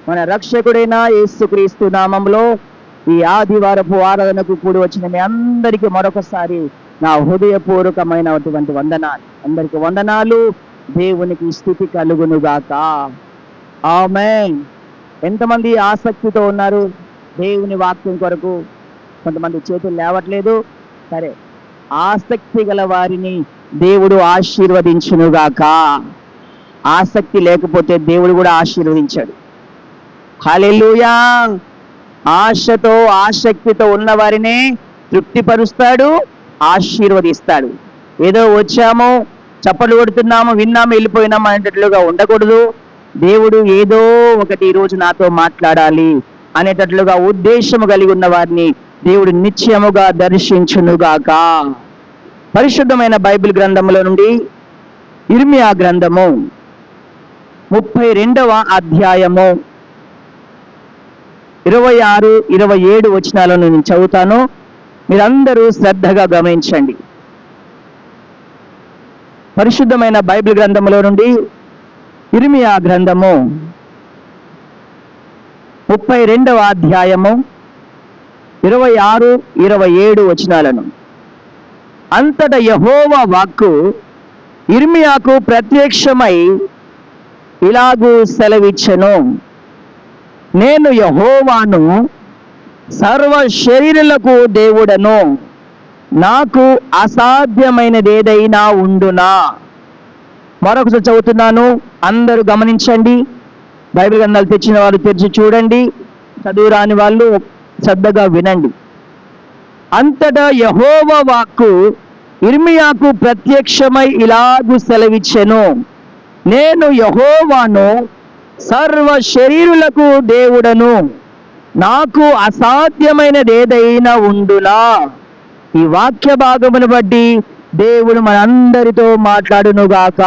మన రక్షకుడైన యేసుక్రీస్తు నామంలో ఈ ఆదివారపు ఆరాధనకు కూడి వచ్చిన మీ అందరికీ మరొకసారి నా హృదయపూర్వకమైనటువంటి వందనాలు. అందరికి వందనాలు. దేవునికి స్తుతి కలుగునుగాక. ఆమేన్. ఎంతమంది ఆసక్తితో ఉన్నారు దేవుని వాక్యం కొరకు? కొంతమంది చేతులు లేవట్లేదు. సరే, ఆసక్తి గల వారిని దేవుడు ఆశీర్వదించునుగాక. ఆసక్తి లేకపోతే దేవుడు కూడా ఆశీర్వదించాడు. హల్లెలూయా. ఆశతో ఆసక్తితో ఉన్న వారిని తృప్తిపరుస్తాడు, ఆశీర్వదిస్తాడు. ఏదో వచ్చాము, చప్పట్లు కొడుతున్నాము, విన్నాము, వెళ్ళిపోయినాము అనేటట్లుగా ఉండకూడదు. దేవుడు ఏదో ఒకటి ఈరోజు నాతో మాట్లాడాలి అనేటట్లుగా ఉద్దేశము కలిగి ఉన్న వారిని దేవుడు నిత్యముగా దర్శించునుగాక. పరిశుద్ధమైన బైబిల్ గ్రంథంలో నుండి ఇర్మియా గ్రంథము 32వ అధ్యాయము 26, 27 వచనాలను నేను చదువుతాను. మీరందరూ శ్రద్ధగా గమనించండి. పరిశుద్ధమైన బైబిల్ గ్రంథంలో నుండి ఇర్మియా గ్రంథము 32వ అధ్యాయము 26, 27 వచనాలను. అంతటా యెహోవా వాక్కు ఇర్మియాకు ప్రత్యక్షమై ఇలాగూ సెలవిచ్చెను. నేను యెహోవాను, సర్వ శరీరులకు దేవుడను. నాకు అసాధ్యమైనదేదైనా ఉండునా? మరొకసారి చదువుతున్నాను, అందరూ గమనించండి. బైబిల్ గ్రంథాలు తెచ్చిన వాళ్ళు తెరిచి చూడండి, చదువు రాని వాళ్ళు శ్రద్ధగా వినండి. అంతటా యెహోవా వాక్కు ఇర్మియాకు ప్రత్యక్షమై ఇలాగూ సెలవిచ్చెను. నేను యెహోవాను, సర్వ శరీరులకు దేవుడను. నాకు అసాధ్యమైనదేదైనా ఉండునా? ఈ వాక్య భాగమును బట్టి దేవుడు మనందరితో మాట్లాడునుగాక.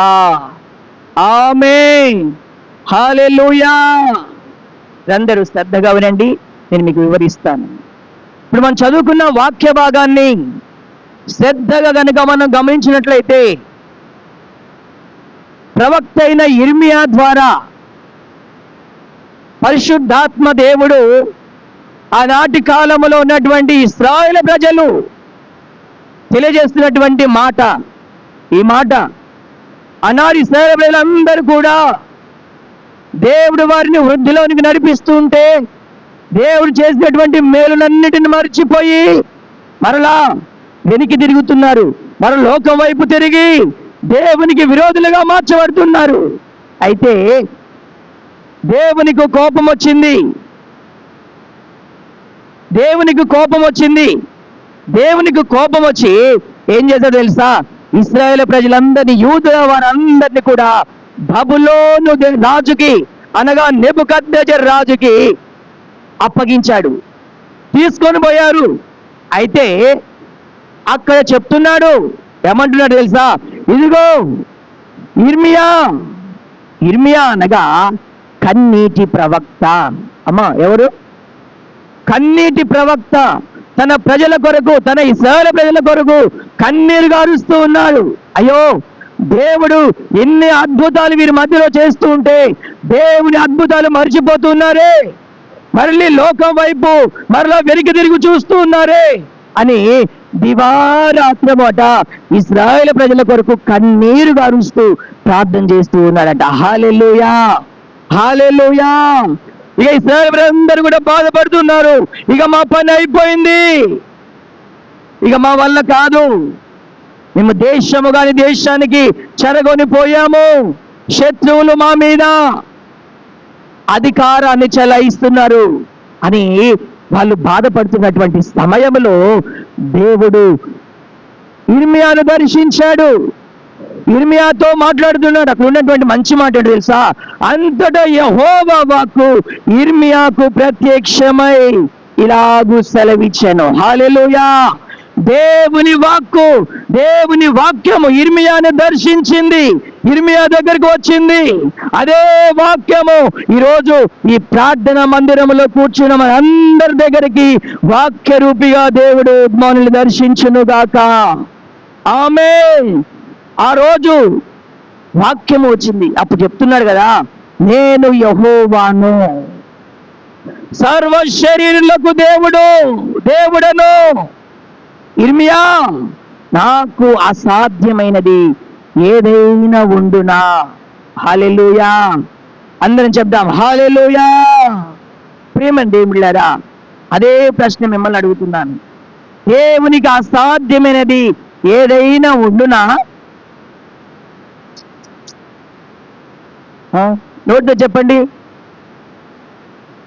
ఆమేన్. హల్లెలూయా. అందరూ శ్రద్ధగా వినండి, నేను మీకు వివరిస్తాను. ఇప్పుడు మనం చదువుకున్న వాక్య భాగాన్ని శ్రద్ధగా కనుక మనం గమనించినట్లయితే, ప్రవక్త అయిన ఇర్మియా ద్వారా పరిశుద్ధాత్మ దేవుడు ఆనాటి కాలంలో ఉన్నటువంటి ఇశ్రాయేలు ప్రజలు తెలియజేస్తున్నటువంటి మాట. ఈ మాట ఆనాటి ఇశ్రాయేలు ప్రజలందరూ కూడా దేవుడు వారిని వృద్ధిలోనికి నడిపిస్తూ ఉంటే, దేవుడు చేసినటువంటి మేలులన్నిటిని మర్చిపోయి మరలా వెనక్కి తిరుగుతున్నారు. మరో లోకం వైపు తిరిగి దేవునికి విరోధులుగా మార్చబడుతున్నారు. అయితే దేవునికి కోపం వచ్చింది. దేవునికి కోపం వచ్చి ఏం చేశాడో తెలుసా? ఇశ్రాయేలు ప్రజలందరినీ, యూదుల వారందరినీ కూడా బబులోను రాజుకి, అనగా నెబుకద్నెజర్ రాజుకి అప్పగించాడు. తీసుకొని పోయారు. అయితే అక్కడ చెప్తున్నాడు, ఏమంటున్నాడు తెలుసా? ఇదిగో ఇర్మియా అనగా కన్నీటి ప్రవక్త. అమ్మా, ఎవరు? కన్నీటి ప్రవక్త. తన ప్రజల కొరకు, తన ఇశ్రాయేలు ప్రజల కొరకు కన్నీరు గారుస్తూ ఉన్నాడు. అయ్యో, దేవుడు ఎన్ని అద్భుతాలు వీరి మధ్యలో చేస్తూ ఉంటే దేవుని అద్భుతాలు మర్చిపోతున్నారే, మరలి లోకం వైపు మరలా వెనక్కి తిరిగి చూస్తూ ఉన్నారే అని దివారాత్రమట ఇశ్రాయేలు ప్రజల కొరకు కన్నీరు గారుస్తూ ప్రార్థన చేస్తూ ఉన్నాడట. హల్లెలూయా, హల్లెలూయా. ఇక ఇశ్రాయేలు ప్రజలందరూ కూడా బాధపడుతున్నారు. ఇక మా పని అయిపోయింది, ఇక మా వల్ల కాదు, మేము దేశము కాని దేశానికి చెరగొని పోయాము, శత్రువులు మా మీద అధికారాన్ని చెలాయిస్తున్నారు అని వాళ్ళు బాధపడుతున్నటువంటి సమయంలో దేవుడు ఇర్మియాను దర్శించాడు. ఇర్మియాతో మాట్లాడుతున్నాడు. అక్కడ ఉన్నటువంటి మంచి మాట ఏంటో తెలుసా? అంతటా యెహోవా వాక్కు ఇర్మియాకు ప్రత్యక్షమై ఇలాగూ సెలవిచ్చెను. హల్లెలూయా. దేవుని వాక్యము ఇర్మియాను దర్శించింది, ఇర్మియా దగ్గరకు వచ్చింది. అదే వాక్యము ఈరోజు ఈ ప్రార్థన మందిరంలో కూర్చున్న మన అందరి దగ్గరికి వాక్య రూపిగా దేవుడు మనల్ని దర్శించునుగాక. ఆమేన్. ఆ రోజు వాక్యము వచ్చింది. అప్పుడు చెప్తున్నాడు కదా, నేను యెహోవాను. సర్వ శరీరులకు దేవుడను. ఇర్మియా, నాకు అసాధ్యమైనది ఏదైనా ఉండునా. హల్లెలూయా. అందరం చెప్దాం హల్లెలూయా. ప్రియమైన దేవుళ్ళారా, అదే ప్రశ్న మిమ్మల్ని అడుగుతున్నాను. దేవునికి అసాధ్యమైనది ఏదైనా ఉండునా? నోటితో చెప్పండి.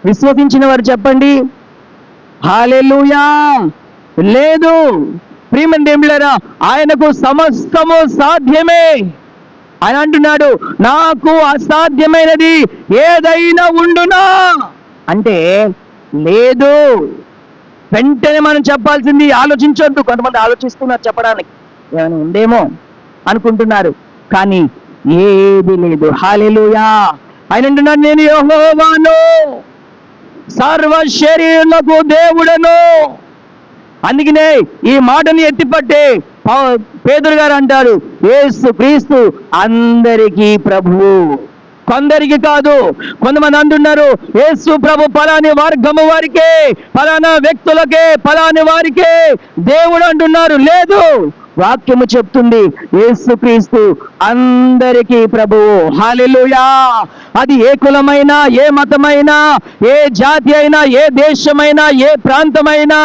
విశ్వసించిన వారు చెప్పండి హల్లెలూయా. లేదు. ప్రియమైన దేవుళ్ళారా, ఆయనకు సమస్తము సాధ్యమే. ఆయన అంటున్నాడు, నాకు అసాధ్యమైనది ఏదైనా ఉండునా అంటే లేదు. వెంటనే మనం చెప్పాల్సింది ఆలోచించొద్దు. కొంతమంది ఆలోచిస్తున్నారు చెప్పడానికి, ఏమైనా ఉందేమో అనుకుంటున్నారు, కానీ ఏది లేదు. హల్లెలూయా. ఆయన అంటున్నాడు, నేను యెహోవాను, సర్వ శరీరులకు దేవుడను. అందుకనే ఈ మాటని ఎత్తిపట్టే పేతురు గారు అంటారు, యేసు క్రీస్తు అందరికీ ప్రభువు, కొందరికి కాదు. కొంతమంది అంటున్నారు, యేసు ప్రభు ఫలాని వర్గము వారికే, ఫలానా వ్యక్తులకే, ఫలాని వారికే దేవుడు అంటున్నారు. లేదు, వాక్యము చెప్తుంది యేసుక్రీస్తు అందరికీ ప్రభువు. హల్లెలూయా. అది ఏ కులమైనా, ఏ మతమైనా, ఏ జాతి అయినా, ఏ దేశమైనా, ఏ ప్రాంతమైనా,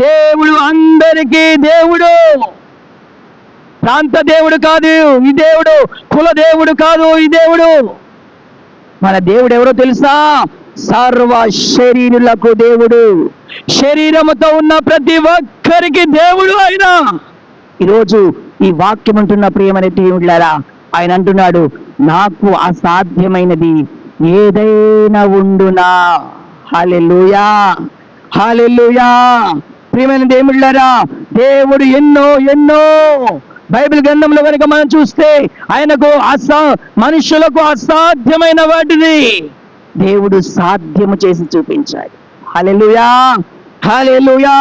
దేవుడు అందరికీ దేవుడు. ప్రాంత దేవుడు కాదు ఈ దేవుడు, కుల దేవుడు కాదు ఈ దేవుడు. మన దేవుడు ఎవరో తెలుసా? సర్వ శరీరులకు దేవుడు, శరీరముతో ఉన్న ప్రతి ఒక్కరికి దేవుడు ఆయన. ఈరోజు ఈ వాక్యం అంటున్న ప్రియమైన దేవుళ్ళారా, ఆయన అంటున్నాడు, నాకు అసాధ్యమైనది ఏదైనా ఉండునా. హల్లెలూయా. హల్లెలూయా. ప్రియమైన దేవుళ్ళారా, దేవుడు ఎన్నో బైబిల్ గ్రంథంలో కనుక మనం చూస్తే ఆయనకు మనుషులకు అసాధ్యమైన వాటిని దేవుడు సాధ్యము చేసి చూపించాడు. హల్లెలూయా. హల్లెలూయా.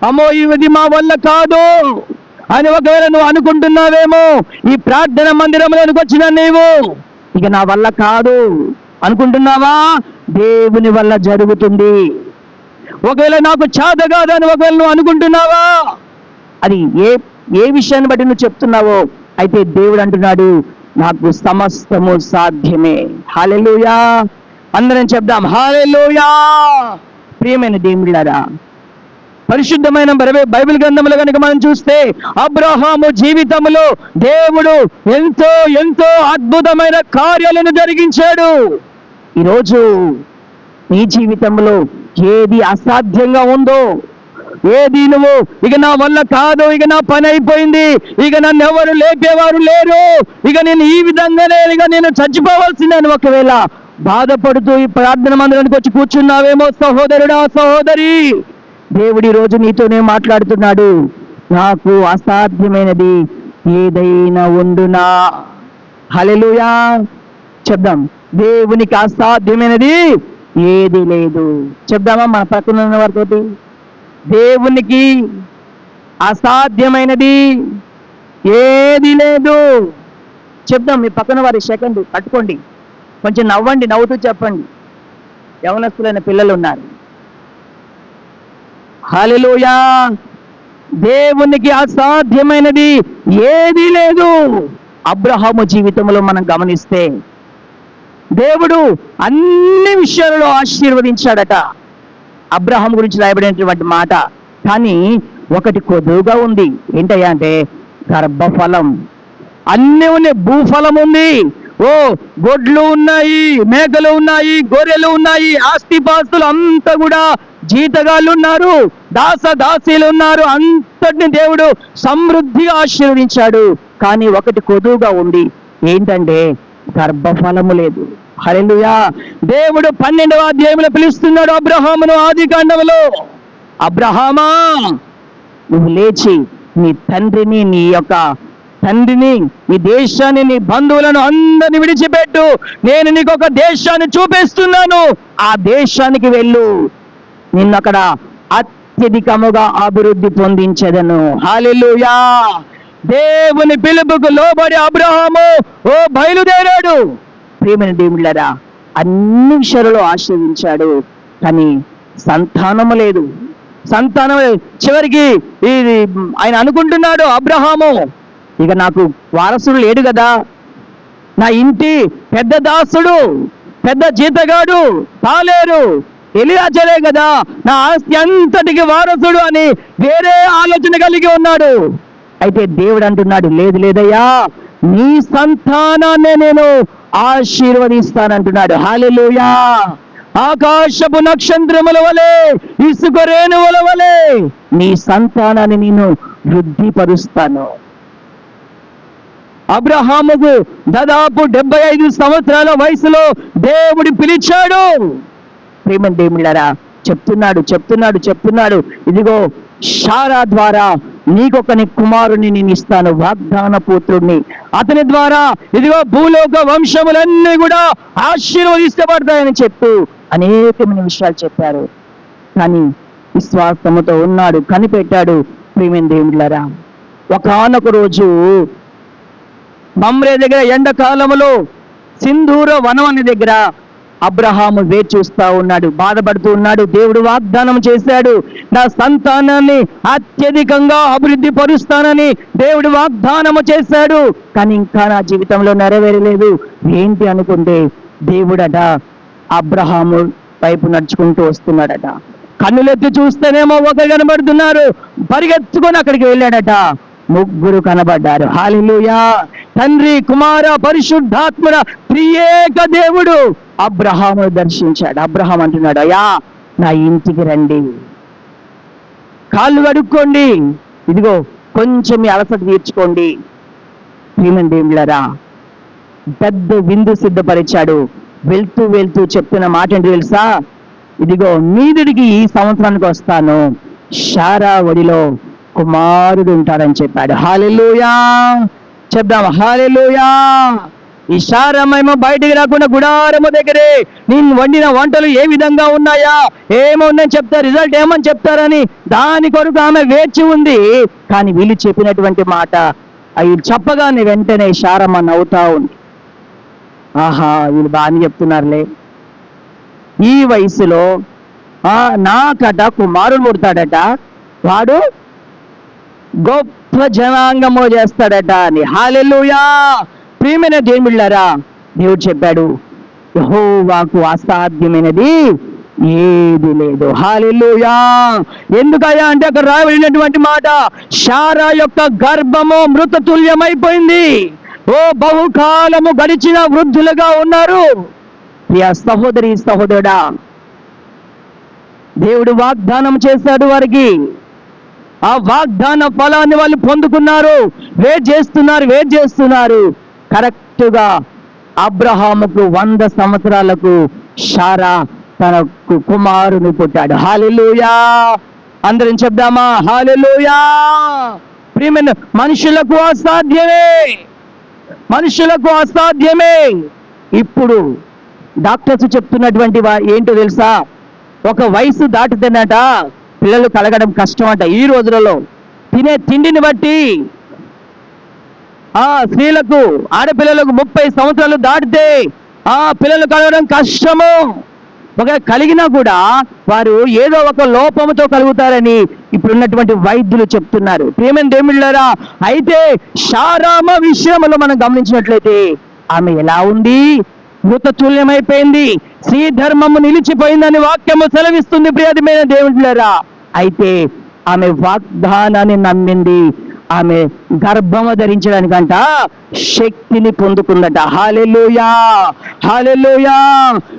అమ్మో, ఇది మా వల్ల కాదు అని ఒకవేళ నువ్వు అనుకుంటున్నావేమో, ఈ ప్రార్థన మందిరంలోనికి వచ్చిన నీవు ఇక నా వల్ల కాదు అనుకుంటున్నావా? దేవుని వల్ల జరుగుతుంది. ఒకవేళ నాకు చేత కాదని ఒకవేళ నువ్వు అనుకుంటున్నావా, అది ఏ విషయాన్ని బట్టి నువ్వు చెప్తున్నావో, అయితే దేవుడు అంటున్నాడు, నాకు సమస్తము సాధ్యమే. హల్లెలూయా. అందరం చెప్దాం హల్లెలూయా. ప్రియమైన దేవుళ్ళారా, పరిశుద్ధమైన బైబిల్ గ్రంథంలో కనుక మనం చూస్తే అబ్రహాము జీవితంలో దేవుడు ఎంతో అద్భుతమైన కార్యాలను జరిగించాడు. ఈరోజు నీ జీవితంలో ఏది అసాధ్యంగా ఉందో, ఏది నువ్వు ఇక నా వల్ల కాదు, ఇక నా పని అయిపోయింది, ఇక నన్ను ఎవరు లేపేవారు లేరు, ఇక నేను ఈ విధంగానే ఇక నేను చచ్చిపోవాల్సిందని ఒకవేళ బాధపడుతూ ఈ ప్రార్థన మందిరానికి వచ్చి కూర్చున్నావేమో సహోదరుడా, సహోదరి, దేవుడి రోజు నీతోనే మాట్లాడుతున్నాడు, నాకు అసాధ్యమైనది ఏదైనా ఉండునా. హల్లెలూయా. చెప్దాం, దేవునికి అసాధ్యమైనది ఏది లేదు. చెప్దామా మన పక్కన ఉన్న వారితోటి, దేవునికి అసాధ్యమైనది ఏది లేదు. చెప్దాం. మీ పక్కన వారి సెకండ్ పట్టుకోండి, కొంచెం నవ్వండి, నవ్వుతూ చెప్పండి. యవనస్తులైన పిల్లలు ఉన్నారు. హల్లెలూయా. దేవునికి అసాధ్యమైనది ఏది లేదు. అబ్రహాము జీవితంలో మనం గమనిస్తే దేవుడు అన్ని విషయాలలో ఆశీర్వదించాడట. అబ్రహాం గురించి రాయబడినటువంటి మాట. కానీ ఒకటి కొద్దుగా ఉంది. ఏంటయ్యా అంటే గర్భఫలం. అన్నీ ఉన్నాయి, భూఫలం ఉంది, గొడ్లు ఉన్నాయి, మేకలు ఉన్నాయి, గొర్రెలు ఉన్నాయి, ఆస్తిపాస్తులు అంతా కూడా, జీతగాళ్ళు ఉన్నారు, దాసీలు ఉన్నారు, అంతటిని దేవుడు సమృద్ధిగా ఆశీర్వదించాడు. కానీ ఒకటి కొదువుగా ఉంది. ఏంటంటే గర్భఫలము లేదు. హల్లెలూయా. దేవుడు 12వ అధ్యాయంలో పిలుస్తున్నాడు అబ్రహామును ఆదికాండములో, అబ్రహామా, నువ్వు లేచి నీ తండ్రిని, నీ యొక్క తండ్రిని, నీ దేశాన్ని, నీ బంధువులను అందరిని విడిచిపెట్టు, నేను నీకు ఒక దేశాన్ని చూపిస్తున్నాను, ఆ దేశానికి వెళ్ళు, నిన్నక్కడ అత్యధికముగా అభివృద్ధి పొందించెదను. హల్లెలూయా. దేవుని పిలుపుకు లోబడి అబ్రహాము బయలుదేరాడు. ప్రియమైన దేవుళ్ళారా, అన్ని విషయాలలో ఆశీర్వదించాడు. కానీ సంతానము లేదు. చివరికి ఇది ఆయన అనుకుంటున్నాడు, అబ్రహాము ఇక నాకు వారసుడు లేడు కదా, నా ఇంటి పెద్ద దాసుడు, పెద్ద జీతగాడు తాలేరు ఎలియాజరే కదా నా ఆస్తి అంతటికి వారసుడు అని వేరే ఆలోచన కలిగి ఉన్నాడు. అయితే దేవుడు అంటున్నాడు, లేదు లేదయ్యా, నీ సంతానాన్నే నేను ఆశీర్వదిస్తానంటున్నాడు. హల్లెలూయా. ఆకాశపు నక్షత్రముల వలె, ఇసుక రేణువుల వలె నీ సంతానాన్ని నేను వృద్ధిపరుస్తాను. అబ్రహాముకు దాదాపు 75 సంవత్సరాల వయసులో దేవుడు పిలిచాడు. ప్రేమ దేవుళ్ళారా, చెప్తున్నాడు, ఇదిగో శారా ద్వారా నీకొకని కుమారుని నేను ఇస్తాను, వాగ్దాన పుత్రుడిని. అతని ద్వారా ఇదిగో భూలోక వంశములన్నీ కూడా ఆశీర్వదించబడతాయని చెప్తూ అనేకమైన విషయాలు చెప్పారు. కానీ విశ్వాసముతో ఉన్నాడు, కనిపెట్టాడు. ప్రేమ దేవుళ్ళారా, ఒకానొక రోజు మమ్రే దగ్గర ఎండాకాలములో సింధూర వనం అనే దగ్గర అబ్రహాము వేచి చూస్తా ఉన్నాడు, బాధపడుతూ ఉన్నాడు. దేవుడు వాగ్దానం చేశాడు, నా సంతానాన్ని అత్యధికంగా అభివృద్ధి పరుస్తానని దేవుడు వాగ్దానము చేశాడు. కానీ ఇంకా నా జీవితంలో నెరవేరలేదు. ఏంటి అనుకుంటే దేవుడట అబ్రహాము వైపు నడుచుకుంటూ వస్తున్నాడట. కన్నులెత్తి చూస్తేనేమో ఒకరు కనబడుతున్నారు, పరిగెత్తుకొని అక్కడికి వెళ్ళాడట. 3 కనబడ్డారు. హల్లెలూయా. తండ్రి, కుమార, పరిశుద్ధాత్మల త్రియేక దేవుడు అబ్రహామును దర్శించాడు. అబ్రహాం అంటున్నాడు, అయ్యా నా ఇంటికి రండి, కాళ్ళు కడుక్కోండి, ఇదిగో కొంచెం మీ అలసట తీర్చుకోండి. దేవుళ్ళారా, పెద్ద విందు సిద్ధపరిచాడు. వెళ్తూ చెప్తున్న మాట ఏంటి తెలుసా? ఇదిగో మీదుడికి ఈ సంవత్సరానికి వస్తాను, శారా ఒడిలో కుమారుడు ఉంటాడని చెప్పాడు. హల్లెలూయా. చెప్దాం, హల్లెలూయా. ఈ శారమేమో బయటికి రాకుండా గుడారము దగ్గరే నేను వండిన వంటలు ఏ విధంగా ఉన్నాయా, ఏమున్నాయని చెప్తారు, రిజల్ట్ ఏమని చెప్తారని దాని కొరకు ఆమె వేచి ఉంది. కానీ వీళ్ళు చెప్పినటువంటి మాట అవి చెప్పగానే వెంటనే శారమ్మ నవ్వుతా ఉంది. ఆహా, వీళ్ళు బాగానే చెప్తున్నారులే, ఈ వయసులో నాకట కుమారుడు పుడతాడట, వాడు గొప్ప జనాంగము చేస్తాడట అని. హల్లెలూయా. ప్రియమైన దేవుళ్ళారా, దేవుడు చెప్పాడు, యెహోవాకు అసాధ్యమైనది ఏది లేదు. హల్లెలూయా. ఎందుకయ్యా అంటే అక్కడ రాయబడినటువంటి మాట, శారా యొక్క గర్భము మృతతుల్యమైపోయింది. బహుకాలము గడిచిన వృద్ధులుగా ఉన్నారు. ప్రియ సహోదరి సహోదరుడా, దేవుడు వాగ్దానం చేశాడు వారికి. ఆ వాగ్దాన ఫలాన్ని వాళ్ళు పొందుకున్నారు. వెయిట్ చేస్తున్నారు. కరెక్ట్గా అబ్రహాముకు 100 సంవత్సరాలకు శారా తనకు కుమారుని పుట్టాడు. హల్లెలూయా. అందరం చెప్దామా, హల్లెలూయా. ప్రియమైన మనుషులకు అసాధ్యమే. ఇప్పుడు డాక్టర్స్ చెప్తున్నటువంటి ఏంటో తెలుసా? ఒక వయసు దాటితేనట పిల్లలు కలగడం కష్టం అంట. ఈ రోజులలో తినే తిండిని బట్టి స్త్రీలకు, ఆడపిల్లలకు 30 సంవత్సరాలు దాటితే పిల్లలు కలగడం కష్టము. ఒక కలిగినా కూడా వారు ఏదో ఒక లోపముతో కలుగుతారని ఇప్పుడున్నటువంటి వైద్యులు చెప్తున్నారు. ప్రియమైన దేవుళ్ళారా, అయితే శారామ విషయంలో మనం గమనించినట్లయితే ఆమె ఎలా ఉంది? మృతతుల్యమైపోయింది, స్త్రీ ధర్మము నిలిచిపోయిందని వాక్యము సెలవిస్తుంది. ప్రియమైన దేవుళ్ళారా, అయితే ఆమె వాగ్దానాన్ని నమ్మింది. ఆమె గర్భము ధరించడానికంట శక్తిని పొందుకుందట. హల్లెలూయా. హల్లెలూయా.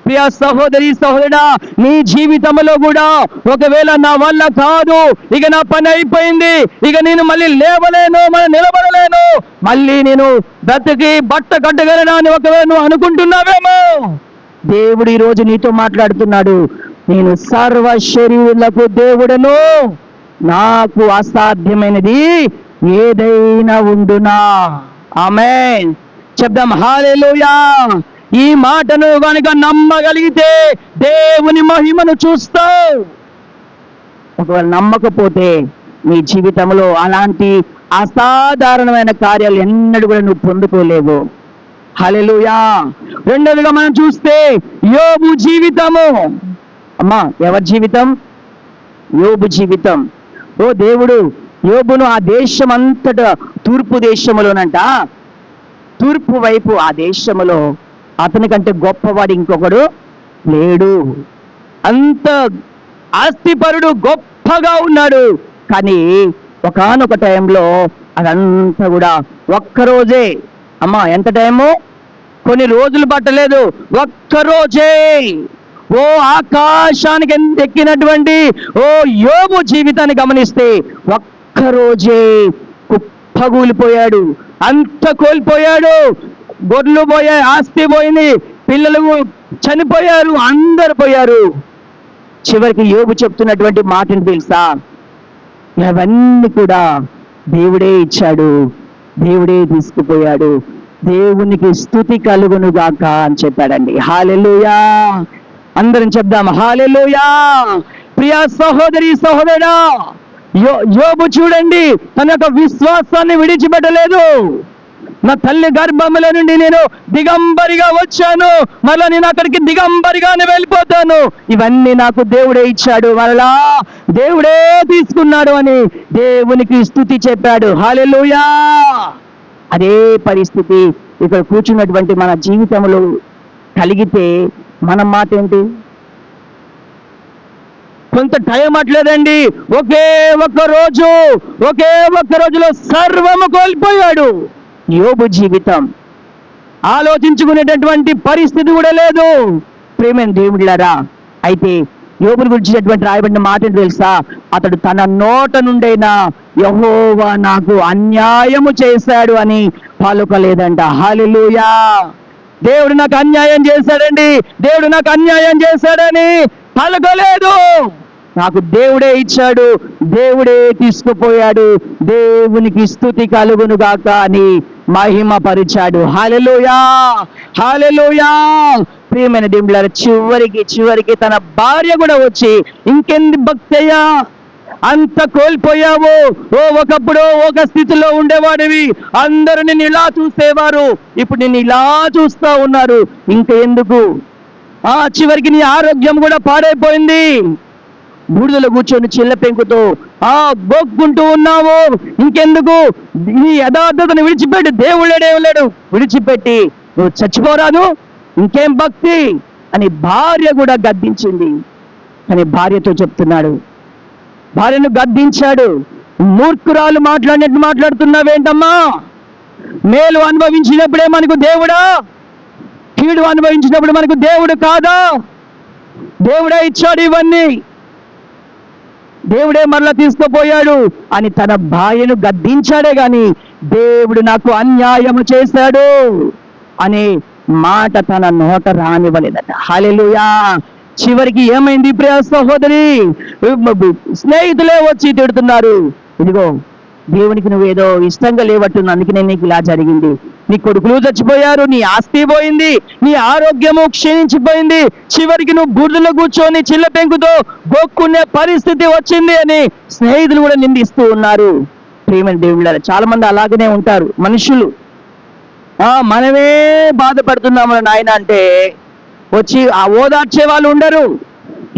ప్రియ సహోదరి సహోదరుడా, నీ జీవితంలో కూడా ఒకవేళ నా వల్ల కాదు, ఇక నా పని అయిపోయింది, ఇక నేను మళ్ళీ లేవలేను, నిలబడలేను, మళ్ళీ నేను బ్రతికి బట్ట కట్టగలను అని ఒకవేళ నువ్వు అనుకుంటున్నావేమో, దేవుడు ఈరోజు నీతో మాట్లాడుతున్నాడు. నేను సర్వ శరీరులకు దేవుడను, నాకు అసాధ్యమైనది ఏదైనా ఉండునా. ఆమేన్. చెప్దాం, హల్లెలూయా. ఈ మాటను కనుక నమ్మగలిగితే దేవుని మహిమను చూస్తావు. ఒకవేళ నమ్మకపోతే నీ జీవితంలో అలాంటి అసాధారణమైన కార్యాలు ఎన్నడూ కూడా నువ్వు పొందుకోలేవు. హల్లెలూయా. రెండవదిగా మనం చూస్తే యోబు జీవితము. అమ్మా ఎవరి జీవితం? యోబు జీవితం. ఓ దేవుడు యోబును ఆ దేశం అంతటా, తూర్పు దేశములోనంట, తూర్పు వైపు ఆ దేశములో అతని కంటే గొప్పవాడు ఇంకొకడు లేడు. అంత ఆస్తిపరుడు, గొప్పగా ఉన్నాడు. కానీ ఒకానొక టైంలో అదంతా కూడా ఒక్కరోజే, అమ్మా ఎంత టైము? కొన్ని రోజులు పట్టలేదు, ఒక్కరోజే. ఓ ఆకాశానికి ఎక్కినటువంటి ఓ యోబు జీవితాన్ని గమనిస్తే ఒక్కరోజే కుప్పగూలిపోయాడు, అంత కోల్పోయాడు. గొర్రెలు పోయాయి, ఆస్తి పోయింది, పిల్లలు చనిపోయారు, అందరు పోయారు. చివరికి యోబు చెప్తున్నటువంటి మాటను తెలుసా? ఇవన్నీ కూడా దేవుడే ఇచ్చాడు, దేవుడే తీసుకుపోయాడు, దేవునికి స్తుతి కలుగును గాక అని చెప్పాడండి. హల్లెలూయా! అందరం చెప్దాం హల్లెలూయా! ప్రియ సహోదరి సహోదరుడా, యోబు చూడండి, తన యొక్క విశ్వాసాన్ని విడిచిపెట్టలేదు. నా తల్లి గర్భముల నుండి నేను దిగంబరిగా వచ్చాను, మరలా నేను అక్కడికి దిగంబరిగానే వెళ్ళిపోతాను, ఇవన్నీ నాకు దేవుడే ఇచ్చాడు, మరలా దేవుడే తీసుకున్నాడు అని దేవునికి స్తుతి చెప్పాడు. హల్లెలూయా! అదే పరిస్థితి ఇక్కడ కూర్చున్నటువంటి మన జీవితంలో కలిగితే మన మాట ఏంటి? కొంత టైం అట్లేదండి, ఒకే ఒక్క రోజులో సర్వము కోల్పోయాడు. యోబు జీవితం ఆలోచించుకునేటటువంటి పరిస్థితి కూడా లేదు. ప్రేమైన దేవుడిలారా, అయితే యోబుని గురించినటువంటి రాయబడిన మాట తెలుసా? అతడు తన నోట నుండైనా యెహోవా నాకు అన్యాయము చేశాడు అని పలుకలేదంట. హల్లెలూయా! దేవుడు నాకు అన్యాయం చేశాడండి, దేవుడు నాకు అన్యాయం చేశాడని పలకలేదు. నాకు దేవుడే ఇచ్చాడు, దేవుడే తీసుకుపోయాడు, దేవునికి స్తుతి కలుగును గాక అని మహిమ పరిచాడు. హల్లెలూయా! హల్లెలూయా! ప్రియమైన దేవుళ్ళారా, చివరికి తన భార్య కూడా వచ్చి, ఇంకెంది భక్తయ్యా, అంత కోల్పోయావు, ఒకప్పుడు ఒక స్థితిలో ఉండేవాడివి, అందరూ నిన్ను ఇలా చూసేవారు, ఇప్పుడు నిన్ను ఇలా చూస్తా ఉన్నారు, ఇంకా ఎందుకు? చివరికి నీ ఆరోగ్యం కూడా పాడైపోయింది, బూడిదలో కూర్చొని చిల్ల పెంకుతో గోక్కుంటూ ఉన్నావు, ఇంకెందుకు? నీ యథార్థతను విడిచిపెట్టి, దేవుళ్ళేడు విడిచిపెట్టి నువ్వు చచ్చిపోరాదు, ఇంకేం భక్తి అని భార్య కూడా గద్దించింది. కానీ భార్యతో చెప్తున్నాడు, భార్యను గద్దించాడు, మూర్ఖురాలు మాట్లాడినట్టు మాట్లాడుతున్నావేంటమ్మా? మేలు అనుభవించినప్పుడే మనకు దేవుడా? కీడు అనుభవించినప్పుడు మనకు దేవుడు కాదా? దేవుడే ఇచ్చాడు ఇవన్నీ, దేవుడే మరలా తీసుకుపోయాడు అని తన భార్యను గద్దించాడే గాని దేవుడు నాకు అన్యాయము చేశాడు అనే మాట తన నోట రానివ్వలేదట. హల్లెలూయా! చివరికి ఏమైంది ప్రియ సహోదరి? స్నేహితులే వచ్చి తిడుతున్నారు, ఇదిగో దేవునికి నువ్వేదో ఇష్టంగా లేవట్టున్నా, అందుకనే నీకు ఇలా జరిగింది, నీ కొడుకులు చచ్చిపోయారు, నీ ఆస్తి పోయింది, నీ ఆరోగ్యము క్షీణించిపోయింది, చివరికి నువ్వు బూడిదలో కూర్చొని చిల్ల పెంకుతో గోక్కునే పరిస్థితి వచ్చింది అని స్నేహితులు కూడా నిందిస్తూ ఉన్నారు. ప్రియమైన దేవుళ్ళారా, చాలా మంది అలాగనే ఉంటారు మనుషులు. మనమే బాధపడుతున్నాము నాయన అంటే వచ్చి ఓదార్చే వాళ్ళు ఉండరు.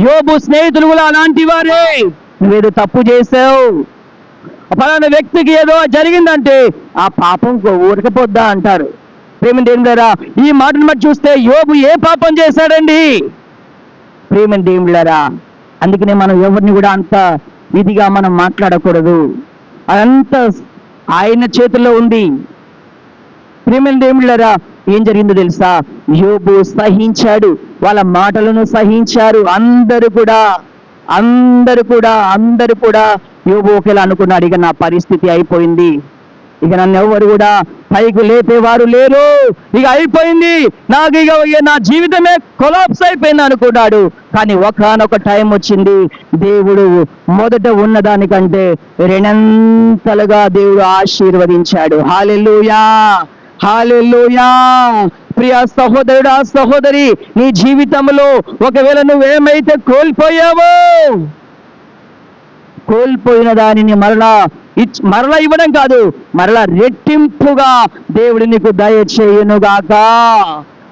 యోబు స్నేహితులు కూడా అలాంటి వారే. నువ్వేదో తప్పు చేసావు, ఫలానా వ్యక్తికి ఏదో జరిగిందంటే ఆ పాపం ఊరకపోద్దా అంటారు. ప్రేమ దేవుళ్ళారా, ఈ మాటను బట్టి చూస్తే యోబు ఏ పాపం చేశాడండి? ప్రేమ దేవుళ్ళారా, అందుకనే మనం ఎవరిని కూడా అంత ఇదిగా మనం మాట్లాడకూడదు, అదంతా ఆయన చేతుల్లో ఉంది. ప్రేమ దేవుళ్ళారా, ఏం జరిగిందో తెలుసా? యోబు సహించాడు, వాళ్ళ మాటలను సహించారు. అందరూ కూడా యోబు ఒకేలా అనుకున్నాడు, ఇక నా పరిస్థితి అయిపోయింది, ఇక నన్ను ఎవరు కూడా పైకి లేపేవారు లేరు, ఇక అయిపోయింది, నాకు ఇక నా జీవితమే కొలాప్స్ అయిపోయింది అనుకున్నాడు. కానీ ఒకానొక టైం వచ్చింది, దేవుడు మొదట ఉన్నదానికంటే రెండంతలుగా దేవుడు ఆశీర్వదించాడు. హల్లెలూయా! హల్లెలూయా! ప్రియ సహోదరుడా, సహోదరి, నీ జీవితంలో ఒకవేళ నువ్వేమైతే కోల్పోయిన దానిని మరలా ఇవ్వడం కాదు, మరలా రెట్టింపుగా దేవుడు నీకు దయచేయునుగాక.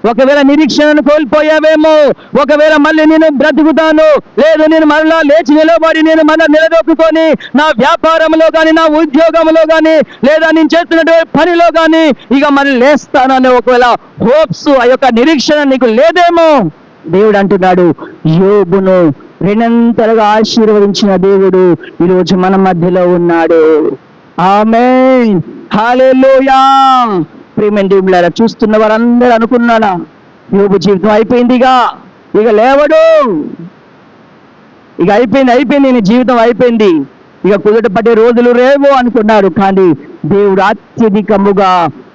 ఒకవేళ నిరీక్షణను కోల్పోయావేమో, ఒకవేళ మళ్ళీ నేను బ్రతుకుతాను, లేదు నేను మరలా లేచి నిలబడి నేను మళ్ళీ నిలదొక్కుని నా వ్యాపారంలో కానీ, నా ఉద్యోగంలో కానీ, లేదా నేను చేస్తున్నటువంటి పనిలో కానీ ఇక మళ్ళీ లేస్తానని ఒకవేళ హోప్స్, ఆ యొక్క నిరీక్షణ నీకు లేదేమో, దేవుడు అంటున్నాడు, యోబును రెండంతలుగా ఆశీర్వదించిన దేవుడు ఈరోజు మన మధ్యలో ఉన్నాడు. ఆమేన్, హల్లెలూయా. ప్రియమైన దేవులారా, చూస్తున్న వారందరూ అనుకున్నారా, యోబు జీవితం అయిపోయిందిగా, ఇక లేవడు, ఇక అయిపోయింది, నేను జీవితం అయిపోయింది, ఇక కుదుట పడే రోజులు రేవో అనుకున్నారు. కానీ దేవుడు అత్యధికముగా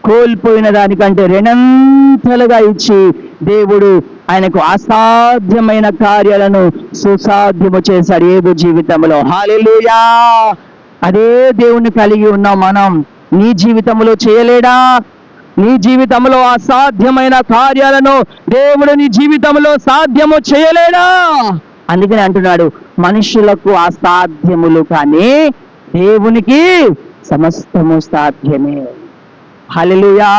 కోల్పోయిన దానికంటే రెండంతలుగా ఇచ్చి దేవుడు ఆయనకు అసాధ్యమైన కార్యాలను సుసాధ్యము చేశాడు యోబు జీవితంలో. హల్లెలూయా. అదే దేవుణ్ణి కలిగి ఉన్నాం మనం. నీ జీవితంలో చేయలేడా? నీ జీవితంలో అసాధ్యమైన కార్యాలను దేవుడు నీ జీవితంలో సాధ్యము చేయలేడా? అందుకని అంటున్నాడు, మనుషులకు అసాధ్యములు కానీ దేవునికి సమస్తము సాధ్యమే. హల్లెలూయా.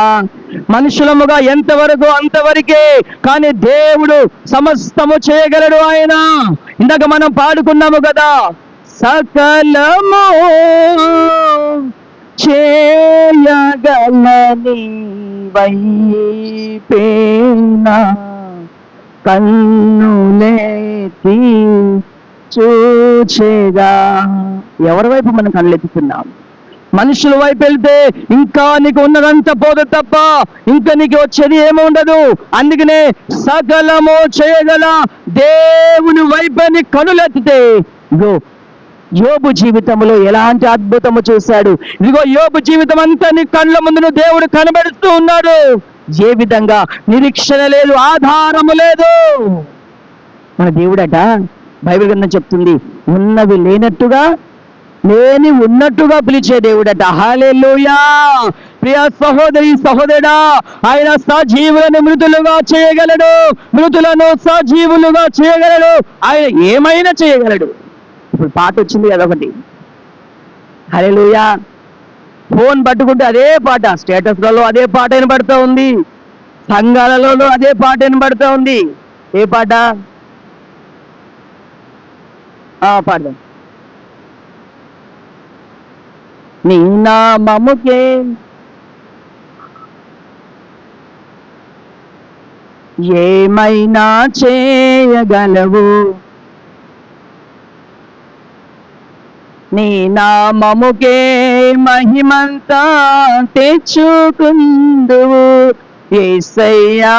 మనుషులముగా ఎంతవరకు అంతవరకే, కానీ దేవుడు సమస్తము చేయగలడు. ఆయన ఇందాక మనం పాడుకున్నాము కదా, సకలము చేయగలని వైపేనా కన్నులెత్తి చూచేగా. ఎవరి వైపు మనం కళ్ళెత్తుతున్నాం? మనుషుల వైపు వెళ్తే ఇంకా నీకు ఉన్నదంతా పోదు తప్ప ఇంకా నీకు వచ్చేది ఏమి ఉండదు. అందుకనే సకలము చేయగల దేవుని వైపు కనులెత్తితే, ఇగో యోబు జీవితంలో ఎలాంటి అద్భుతము చూశాడు. ఇదిగో యోబు జీవితం అంతా నీ కళ్ళ ముందు దేవుడు కనబడుతూ ఉన్నాడు. ఏ విధంగా నిరీక్షణ లేదు, ఆధారము లేదు. మన దేవుడట బైబిల్ గ్రంథం చెప్తుంది, ఉన్నవి లేనట్టుగా లేని ఉన్నట్టుగా పిలిచే దేవుడట. హల్లెలూయా. ప్రియ సహోదరి సహోదరుడా, ఆయన సజీవులను మృతులుగా చేయగలడు, మృతులను సజీవులుగా చేయగలడు. ఆయన ఏమైనా చేయగలడు. ఇప్పుడు పాట వచ్చింది అదొకటి, హల్లెలూయా. ఫోన్ పట్టుకుంటే అదే పాట, స్టేటస్లలో అదే పాట వినబడుతూ ఉంది, సంఘాలలో అదే పాట వినబడుతూ ఉంది. ఏ పాట? పాడదాం. నీ నామముకే ఏమైనా చేయగలవు, నీ నామముకే మహిమంతా తెచ్చుకుందువు. యేసయ్యా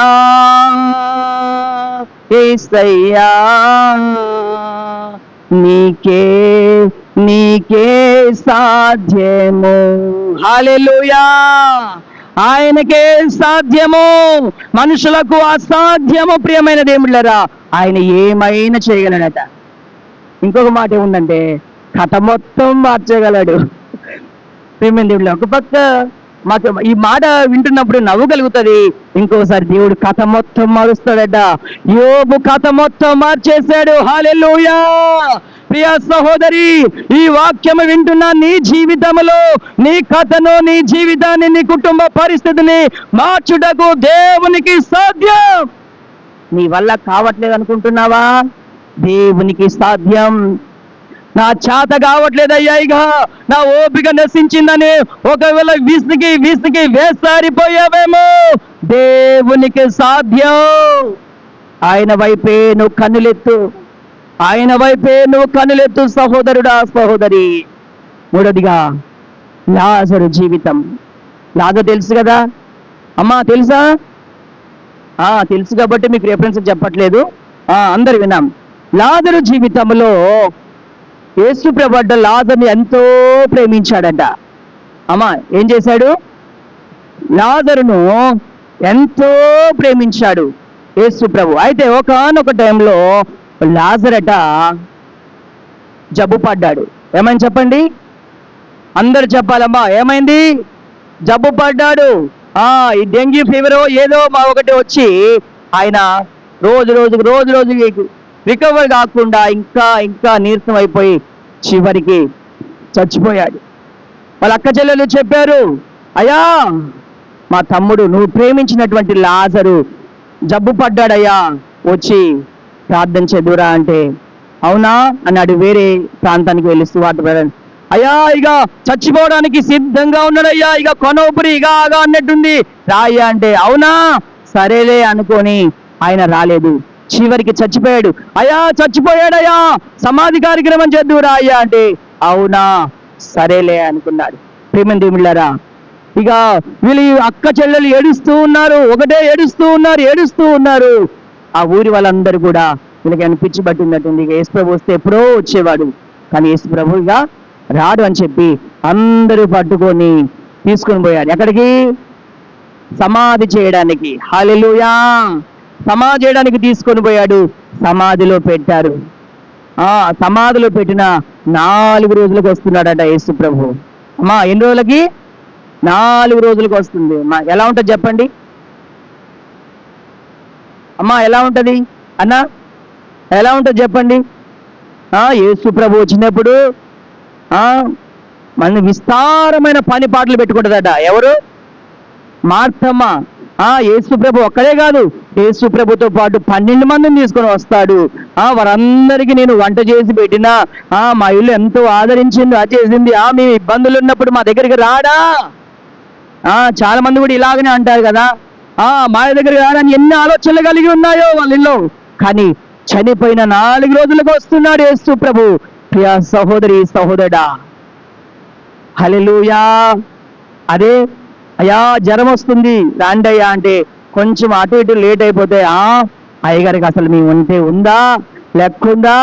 యేసయ్యా, నీకే నీకే సాధ్యము. హల్లెలూయా. ఆయనకే సాధ్యము, మనుషులకు అసాధ్యము. ప్రియమైన దేవుళ్ళరా, ఆయన ఏమైనా చేయగలడట. ఇంకొక మాట ఏముందంటే, కథ మొత్తం మార్చగలడు. ప్రియమైన దేవుళ్ళ, ఒక పక్క మాకు ఈ మాట వింటున్నప్పుడు నవ్వు కలుగుతుంది, ఇంకోసారి దేవుడు కథ మొత్తం మారుస్తాడట. యోబు కథ మొత్తం మార్చేశాడు. హల్లెలూయా. ప్రియ సహోదరి, ఈ వాక్యము వింటున్న నీ జీవితంలో నీ కథను, నీ జీవితాన్ని, నీ కుటుంబ పరిస్థితిని మార్చుటకు దేవునికి సాధ్యం. నీ వల్ల కావట్లేదు అనుకుంటున్నావా? దేవునికి సాధ్యం. నా చేత కావట్లేదయ్యా, ఇక నా ఓపిక నశించిందని ఒకవేళ విసిగి వేసారిపోయావేమో, దేవునికి సాధ్యం. ఆయన వైపే నువ్వు కన్నులెత్తు, ఆయన వైపే నువ్వు కన్నులెత్తు సహోదరుడా సహోదరి. మూడోదిగా లాజరు జీవితం. లాజరు తెలుసు కదా అమ్మా, తెలుసా? తెలుసు కాబట్టి మీకు రెఫరెన్స్ చెప్పట్లేదు, అందరు విన్నాం. లాజరు జీవితంలో యేసు ప్రభు లాజరుని ఎంతో ప్రేమించాడట. అమ్మా, ఏం చేశాడు? లాజరును ఎంతో ప్రేమించాడు యేసు ప్రభు. అయితే ఒకానొక టైంలో లాజరట జబ్బు పడ్డాడు. ఏమైంది చెప్పండి, అందరు చెప్పాలమ్మా, ఏమైంది? జబ్బు పడ్డాడు. ఈ డెంగ్యూ ఫీవర్ ఏదో ఒకటి వచ్చి ఆయన రోజు రోజుకి రికవర్ కాకుండా ఇంకా నీరసం అయిపోయి చివరికి చచ్చిపోయాడు. వాళ్ళ అక్క చెల్లెలు చెప్పారు, అయ్యా మా తమ్ముడు, నువ్వు ప్రేమించినటువంటి లాజరు జబ్బు పడ్డాడయ్యా, వచ్చి ప్రార్థన చేదురా అంటే, అవునా అన్నాడు. వేరే ప్రాంతానికి వెళ్ళి సువార్త ప్రకటన, అయ్యా ఇక చచ్చిపోవడానికి సిద్ధంగా ఉన్నాడయ్యా, ఇక కొనోపురి ఇక ఆగా అన్నట్టుంది, రాయ్యా అంటే, అవునా సరేలే అనుకొని ఆయన రాలేదు. చివరికి చచ్చిపోయాడు. అయ్యా చచ్చిపోయాడయ్యా, సమాధి కార్యక్రమం చేద్దురా అయ్యా అంటే, అవునా సరేలే అనుకున్నాడు. ప్రేమ దేవుళ్ళారా, ఇక వీళ్ళు అక్క చెల్లెలు ఏడుస్తూ ఉన్నారు, ఒకటే ఏడుస్తూ ఉన్నారు. ఆ ఊరి వాళ్ళందరూ కూడా వీళ్ళకి అనిపించి పట్టిందట్టుంది, ఇక యేసుప్రభు వస్తే ఎప్పుడో వచ్చేవాడు, కానీ యేసుప్రభు ఇక రాడు అని చెప్పి అందరూ పట్టుకొని తీసుకొని పోయారు. ఎక్కడికి? సమాధి చేయడానికి. హల్లెలూయా! సమాధి చేయడానికి తీసుకొని పోయాడు. సమాధిలో పెట్టారు. సమాధిలో పెట్టిన 4 రోజులకు వస్తున్నాడట యేసు ప్రభు. అమ్మా ఎన్ని రోజులకి? 4 రోజులకు వస్తుంది. అమ్మా ఎలా ఉంటుంది చెప్పండి అమ్మా, ఎలా ఉంటుంది అన్న, ఎలా ఉంటుంది చెప్పండి? యేసు ప్రభు వచ్చినప్పుడు మన విస్తారమైన పని పాటలు పెట్టుకుంటుందట. ఎవరు? మార్తమ్మ. యేసు ప్రభు ఒక్కడే కాదు, యేసు ప్రభుతో పాటు 12 మందిని తీసుకొని వస్తాడు. వారందరికీ నేను వంట చేసి పెట్టినా, మా ఇల్లు ఎంతో ఆదరించింది, చేసింది, మేము ఇబ్బందులు ఉన్నప్పుడు మా దగ్గరికి రాడా? చాలా మంది కూడా ఇలాగనే అంటారు కదా, మా దగ్గరికి రాడని ఎన్ని ఆలోచనలు కలిగి ఉన్నాయో వాళ్ళలో, కానీ చనిపోయిన 4 రోజులకు వస్తున్నాడు యేసు ప్రభు. ప్రియ సహోదరి సహోదరుడా, హల్లెలూయా! అదే అయ్యా జ్వరం వస్తుంది రాండయ్యా అంటే, కొంచెం అటు ఇటు లేట్ అయిపోతే, అయ్యగారికి అసలు మీ ఉంటే ఉందా, లెక్కుందా,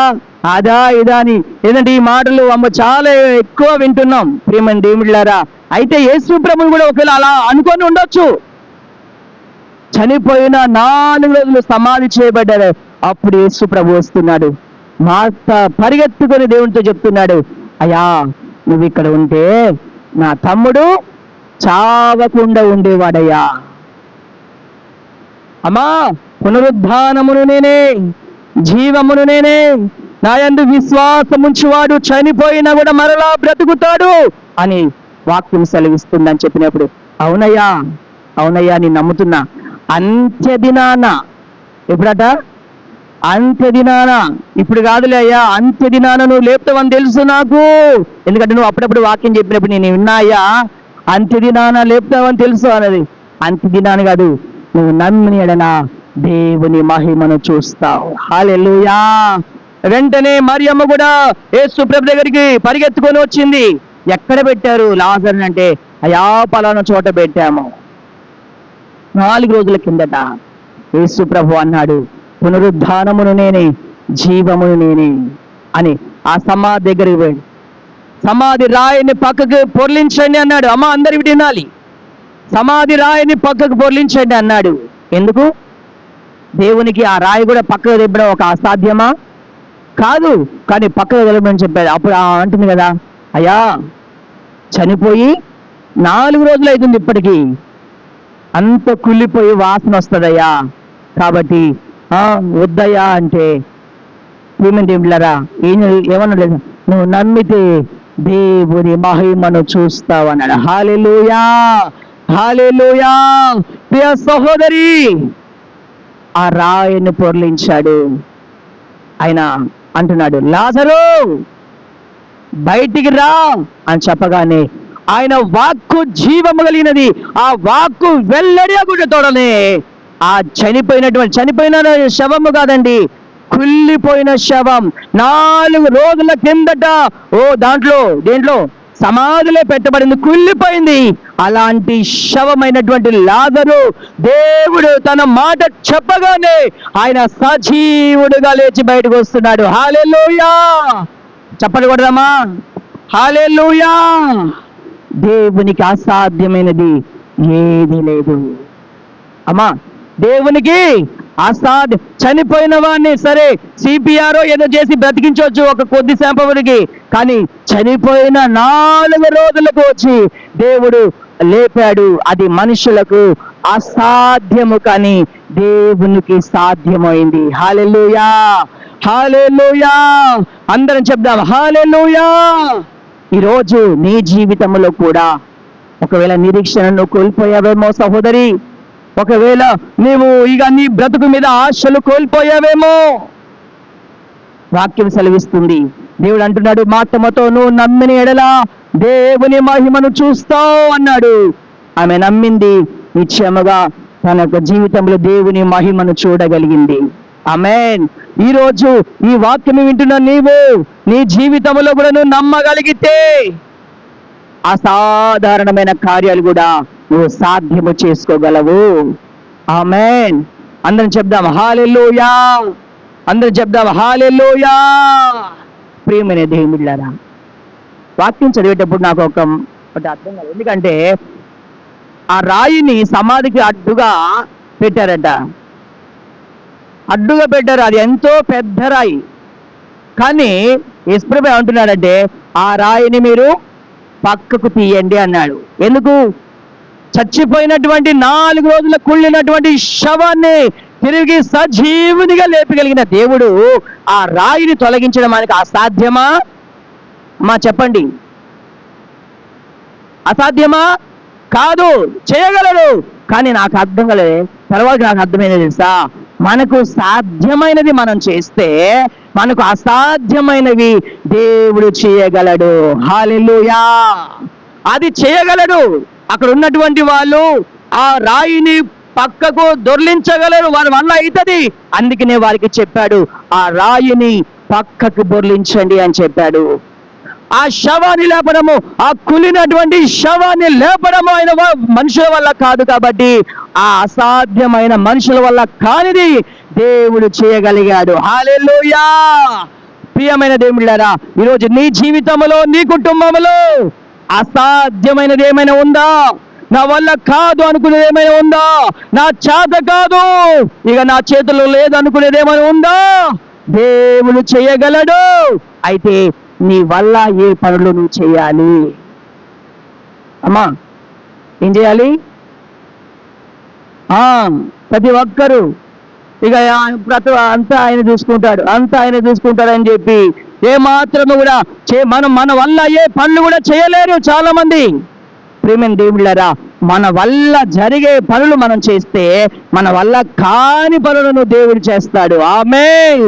అదా ఇదా అని ఏదంటే ఈ మాటలు చాలా ఎక్కువ వింటున్నాం ప్రియమైన దేవుళ్ళారా. అయితే యేసు ప్రభువు కూడా ఒకవేళ అలా అనుకొని ఉండొచ్చు. చనిపోయిన 4 రోజులు సమాధి చేయబడ్డారు. అప్పుడు యేసు ప్రభు వస్తున్నాడు. మార్త పరిగెత్తుకొని దేవునితో చెప్తున్నాడు, అయ్యా నువ్వు ఇక్కడ ఉంటే నా తమ్ముడు చావకుండా ఉండేవాడయ్యా. అమ్మా పునరుద్ధానమును నేనే, జీవమును నేనే, నా యందు విశ్వాసముంచువాడు చనిపోయినా కూడా మరలా బ్రతుకుతాడు అని వాక్యం సెలవిస్తుందని చెప్పినప్పుడు, అవునయ్యా అవునయ్యా నేను నమ్ముతున్నా. అంత్యదినాన, ఎప్పుడట? అంత్యదినాన, ఇప్పుడు కాదులే అయ్యా, అంత్యదినాన నువ్వు లేపుతావని తెలుసు నాకు, ఎందుకంటే నువ్వు అప్పుడప్పుడు వాక్యం చెప్పినప్పుడు నేను విన్నా అయ్యా, అంత్యదినాన లేపుతావని తెలుసు అన్నది. అంత్యదినాన్ని కాదు, నువ్వు నమ్మిన ఎడల దేవుని మహిమను చూస్తావు. హల్లెలూయా! వెంటనే మరియమ్మ కూడా యేసు ప్రభు దగ్గరికి పరిగెత్తుకొని వచ్చింది. ఎక్కడ పెట్టారు లాజరుని అంటే, అయ్యా పలానా చోట పెట్టాము. 4 రోజుల కిందట యేసు ప్రభు అన్నాడు, పునరుద్ధానమును నేనే, జీవమును నేనే అని. ఆ సమాధి దగ్గరికి పోయి, సమాధి రాయిని పక్కకు పొర్లించండి అన్నాడు. అమ్మ అందరికి వినాలి, సమాధి రాయిని పక్కకు పొర్లించండి అన్నాడు. ఎందుకు? దేవునికి ఆ రాయి కూడా పక్కకు తెప్పడం ఒక అసాధ్యమా? కాదు, కానీ పక్కకు వెళ్ళమని చెప్పాడు. అప్పుడు అంటుంది కదా, అయ్యా చనిపోయి 4 రోజులు అవుతుంది, ఇప్పటికీ అంత కుళ్ళిపోయి వాసన వస్తుందయ్యా, కాబట్టి వద్దయ్యా అంటే, ఏమిటిలరా ఏమన్నా లేదు, నువ్వు నమ్మితే దేవుని మహిమను చూస్తావు అన్నాడు. హల్లెలూయా! హల్లెలూయా! ప్రియ సహోదరి, ఆ రాయిని పొర్లించాడు. ఆయన అంటున్నాడు, లాజరు బయటికి రా అని చెప్పగానే ఆయన వాక్కు జీవము కలిగినది. ఆ వాక్కు వెల్లడి తోడనే ఆ చనిపోయిన శవము కాదండి, కుళ్ళిపోయిన శవం 4 రోజుల కిందట దేంట్లో సమాధిలో పెట్టబడింది, కుళ్ళిపోయింది. అలాంటి శవమైనటువంటి లాజరు దేవుడు తన మాట చెప్పగానే ఆయన సజీవుడుగా లేచి బయటకు వస్తున్నాడు. హల్లెలూయా! చెప్పండి కొడదామా? హల్లెలూయా! దేవునికి అసాధ్యమైనది ఏది లేదు. అమ్మా దేవునికి అసాధ్యం. చనిపోయిన వాడిని సరే సిపిఆర్ ఏదో చేసి బ్రతికించవచ్చు ఒక కొద్ది సేపటికి, కానీ చనిపోయిన 4 రోజులకు వచ్చి దేవుడు లేపాడు. అది మనుషులకు అసాధ్యము, కానీ దేవునికి సాధ్యమైంది. హల్లెలూయా! హల్లెలూయా! అందరం చెప్దాం హల్లెలూయా! ఈరోజు నీ జీవితంలో కూడా ఒకవేళ నిరీక్షణను కోల్పోయావేమో సహోదరి, ఒకవేళ నీవు ఇక నీ బ్రతుకు మీద ఆశలు కోల్పోయావేమో. వాక్యం సెలవిస్తుంది, దేవుడు అంటున్నాడు, మాటమతో నువ్వు నమ్మిన ఎడల దేవుని మహిమను చూస్తావు అన్నాడు. ఆమె నమ్మింది, నిశ్చయముగా తన యొక్క జీవితంలో దేవుని మహిమను చూడగలిగింది. ఆమేన్. ఈరోజు ఈ వాక్యం వింటున్న నీవు నీ జీవితంలో కూడా నువ్వు నమ్మగలిగితే అసాధారణమైన కార్యాలు కూడా నువ్వు సాధ్యము చేసుకోగలవు. ఆమేన్. అందరం చెప్దాం హల్లెలూయా. అందరం చెప్దాం హల్లెలూయా. ప్రియమైన దేవుళ్ళారా, వాక్యం చదివేటప్పుడు నాకు ఒకటి అర్థం కాదు. ఎందుకంటే ఆ రాయిని సమాధికి అడ్డుగా పెట్టారట. అడ్డుగా పెట్టారు, అది ఎంతో పెద్ద రాయి. కానీ యేసుప్రభు ఏమంటున్నాడంటే ఆ రాయిని మీరు పక్కకు తీయండి అన్నాడు. ఎందుకు? చచ్చిపోయినటువంటి 4 రోజుల కుళ్ళినటువంటి శవాన్ని తిరిగి సజీవునిగా లేపగలిగిన దేవుడు ఆ రాయిని తొలగించడం మనకి అసాధ్యమా? అమ్మా చెప్పండి, అసాధ్యమా? కాదు, చేయగలడు. కానీ నాకు అర్థం కాలేదు. తర్వాత నాకు అర్థమైనది తెలుసా, మనకు సాధ్యమైనది మనం చేస్తే మనకు అసాధ్యమైనవి దేవుడు చేయగలడు. హల్లెలూయా. అది చేయగలడు. అక్కడ ఉన్నటువంటి వాళ్ళు ఆ రాయిని పక్కకు దొర్లించగలరు, వారి వల్ల అవుతుంది. అందుకనే వారికి చెప్పాడు, ఆ రాయిని పక్కకు దొర్లించండి అని చెప్పాడు. ఆ శవాన్ని లేపడము, ఆ కులినటువంటి శవాన్ని లేపడము ఆయన మనుషుల వల్ల కాదు. కాబట్టి ఆ అసాధ్యమైన మనుషుల వల్ల కానిది దేవుడు చేయగలిగాడు. హల్లెలూయా. ప్రియమైన దేవుళ్ళారా, ఈరోజు నీ జీవితంలో, నీ కుటుంబంలో అసాధ్యమైనది ఏమైనా ఉందా? నా వల్ల కాదు అనుకునేది ఏమైనా ఉందా? నా చేత కాదు, ఇక నా చేతిలో లేదు అనుకునేది ఏమైనా ఉందా? దేవుడు చేయగలడు. అయితే నీ వల్ల ఏ పనులు నువ్వు చేయాలి? అమ్మా ఏం చేయాలి? ప్రతి ఒక్కరు ఇక అంతా ఆయన చూసుకుంటాడు, అంతా ఆయన చూసుకుంటాడని చెప్పి ఏమాత్రం కూడా మన వల్ల ఏ పనులు కూడా చేయలేరు చాలా మంది. ప్రియమైన దేవుళ్ళారా, మన వల్ల జరిగే పనులు మనం చేస్తే మన వల్ల కాని పనులను దేవుడు చేస్తాడు. ఆమేన్.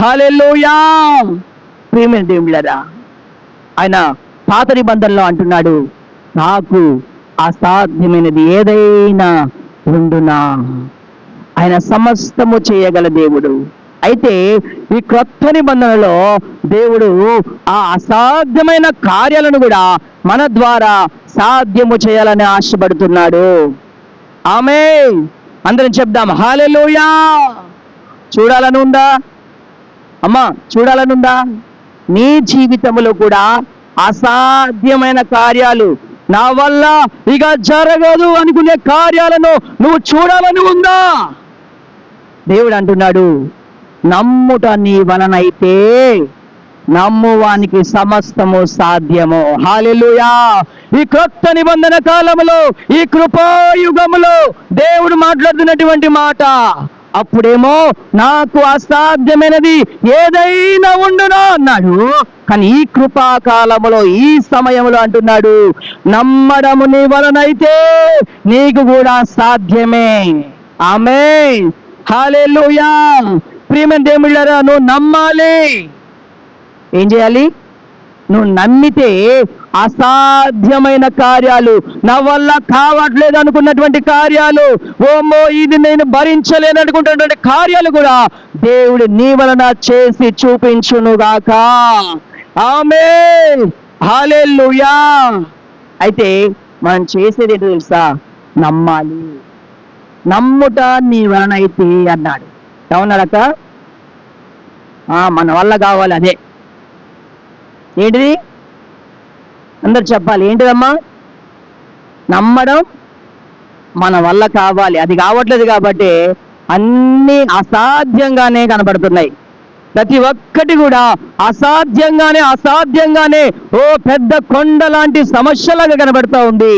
హల్లెలూయా. ప్రియమైన దేవుళ్ళారా, ఆయన పాత నిబంధనలో అంటున్నాడు, నాకు అసాధ్యమైనది ఏదైనా ఉండునా. ఆయన సమస్తము చేయగల దేవుడు. అయితే ఈ క్రొత్త నిబంధనలో దేవుడు ఆ అసాధ్యమైన కార్యాలను కూడా మన ద్వారా సాధ్యము చేయాలని ఆశపడుతున్నాడు. ఆమేన్. అందరం చెప్దాం హల్లెలూయా. చూడాలని ఉందా అమ్మా? చూడాలని ఉందా? నీ జీవితంలో కూడా అసాధ్యమైన కార్యాలు, నా వల్ల ఇక జరగదు అనుకునే కార్యాలను నువ్వు చూడాలని ఉందా? దేవుడు అంటున్నాడు, నమ్ముట నీ వలనైతే నమ్మువానికి సమస్తము సాధ్యము. హల్లెలూయా. ఈ క్రొత్త నిబంధన కాలంలో, ఈ కృపాయుగములో దేవుడు మాట్లాడుతున్నటువంటి మాట. అప్పుడేమో నాకు అసాధ్యమైనది ఏదైనా ఉండునా అన్నాడు. కానీ ఈ కృపాకాలంలో, ఈ సమయంలో అంటున్నాడు, నమ్మడము నీ వలనైతే నీకు కూడా సాధ్యమే. ఆమేన్. హల్లెలూయా. ప్రియమైన దేవుళ్ళారా, నువ్వు నమ్మాలి. ఏం చేయాలి? నువ్వు నమ్మితే అసాధ్యమైన కార్యాలు, నా వల్ల కావట్లేదు అనుకున్నటువంటి కార్యాలు, ఓమో ఇది నేను భరించలేను అనుకుంటున్నటువంటి కార్యాలు కూడా దేవుడు నీ వలన చేసి చూపించునుగాక. ఆమేన్. హల్లెలూయా. అయితే మనం చేసేది ఏంటో తెలుసా? నమ్మాలి. నమ్ముట నీ వలన అయితే అన్నాడు. ఏమన్నాడక? మన వల్ల కావాలి. అదే ఏంటిది? అందరు చెప్పాలి. ఏంటిదమ్మా? నమ్మడం మన వల్ల కావాలి. అది కావట్లేదు కాబట్టి అన్నీ అసాధ్యంగానే కనబడుతున్నాయి. ప్రతి ఒక్కటి కూడా అసాధ్యంగానే ఓ పెద్ద కొండ లాంటి సమస్యలాగా కనబడుతూ ఉంది.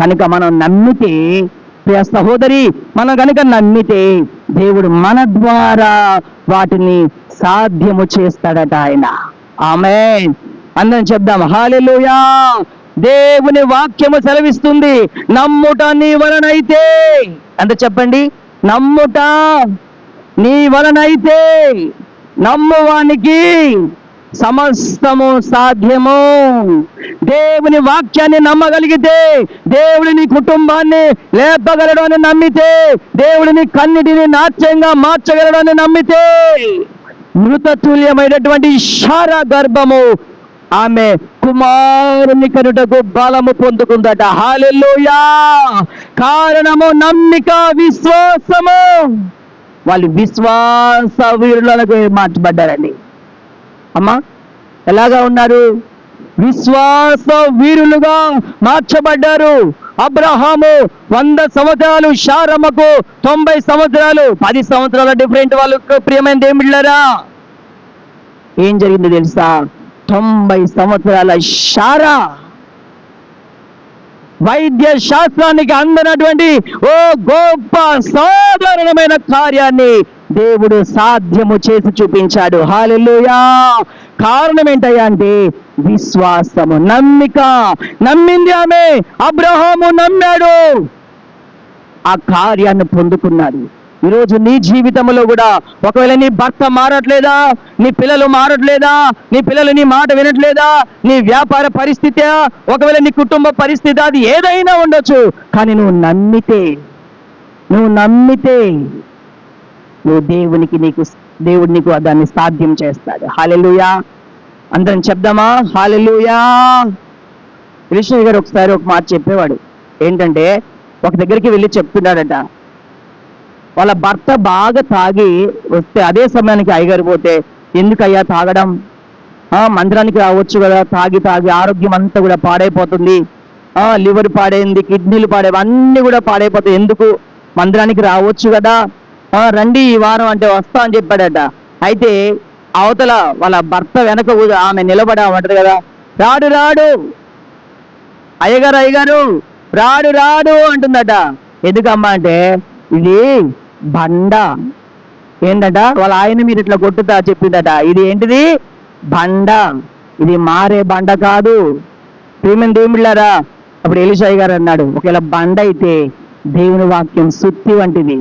కనుక మనం నమ్మితే, ప్రియ సహోదరి, మనం కనుక నమ్మితే దేవుడు మన ద్వారా వాటిని సాధ్యము చేస్తాడట ఆయన. ఆమేన్. అందరం చెప్దాం హల్లెలూయా. దేవుని వాక్యము సెలవిస్తుంది, నమ్ముట నీ వలనైతే. అంటే చెప్పండి, నమ్ముట నీ వలనైతే, నమ్మువానికి సమస్తము సాధ్యము. దేవుని వాక్యాన్ని నమ్మగలిగితే, దేవుడు నీ కుటుంబాన్ని లేపగలడు అని నమ్మితే, దేవుడు నీ కన్నిటిని నాట్యంగా మార్చగలడు అని నమ్మితే, మృతతుల్యమైనటువంటి శారా గర్భము ఆమె కుమారుని కనుటకు బలము పొందుకుందట. హల్లెలూయా! కారణము నమ్మిక, విశ్వాసము. వాళ్ళు విశ్వాస వీరులకు మార్చబడ్డారండి. అమ్మా, ఎలాగా ఉన్నారు? విశ్వాస వీరులుగా మార్చబడ్డారు. అబ్రహాము 100 సంవత్సరాలు, శారమ్మకు 90 సంవత్సరాలు, 10 సంవత్సరాల డిఫరెంట్. వాళ్ళకు ప్రియమైన దేవుళ్ళారా, ఏం జరిగిందో తెలుసా? 90 సంవత్సరాల శారా వైద్య శాస్త్రానికి అందనటువంటి ఓ గొప్ప సాధారణమైన కార్యాన్ని దేవుడు సాధ్యము చేసి చూపించాడు. హల్లెలూయా! కారణం ఏంటయ్యా అంటే విశ్వాసము, నమ్మిక. నమ్మింది ఆమె. అబ్రహాము నమ్మాడు, ఆ కార్యాన్ని పొందుకున్నాడు. ఈరోజు నీ జీవితంలో కూడా ఒకవేళ నీ భర్త మారట్లేదా, నీ పిల్లలు మారట్లేదా, నీ పిల్లలు నీ మాట వినట్లేదా, నీ వ్యాపార పరిస్థితి, ఒకవేళ నీ కుటుంబ పరిస్థితి, అది ఏదైనా ఉండొచ్చు. కానీ నువ్వు నమ్మితే నువ్వు దేవుడు నీకు దాన్ని సాధ్యం చేస్తాడు. హల్లెలూయా! అందరం చెప్దామా? హల్లెలూయా! కృష్ణ గారు ఒకసారి ఒక మాట చెప్పేవాడు. ఏంటంటే, ఒక దగ్గరికి వెళ్ళి చెప్తున్నాడట, వాళ్ళ భర్త బాగా తాగి వస్తే అదే సమయానికి అయ్యగారు పోతే, ఎందుకయ్యా తాగడం, మందిరానికి రావచ్చు కదా, తాగి ఆరోగ్యం అంతా కూడా పాడైపోతుంది, లివర్ పాడైంది, కిడ్నీలు పాడేవి, అన్నీ కూడా పాడైపోతాయి, ఎందుకు మందిరానికి రావచ్చు కదా, రండి ఈ వారం అంటే వస్తా అని చెప్పాడట. అయితే అవతల వాళ్ళ భర్త వెనక ఆమె నిలబడమంటది కదా, రాడు అయ్యగారు రాడు అంటుందట. ఎందుకమ్మా అంటే, ఇది బండ. ఏంటట, వాళ్ళ ఆయన మీరు ఇట్లా కొట్టుతా చెప్పిందట. ఇది ఏంటిది? బండ. ఇది మారే బండ కాదు. ప్రియమైన దేవుళ్ళారా, అప్పుడు ఎలీషా గారు అన్నాడు, ఒకవేళ బండ అయితే దేవుని వాక్యం సుత్తి వంటిది.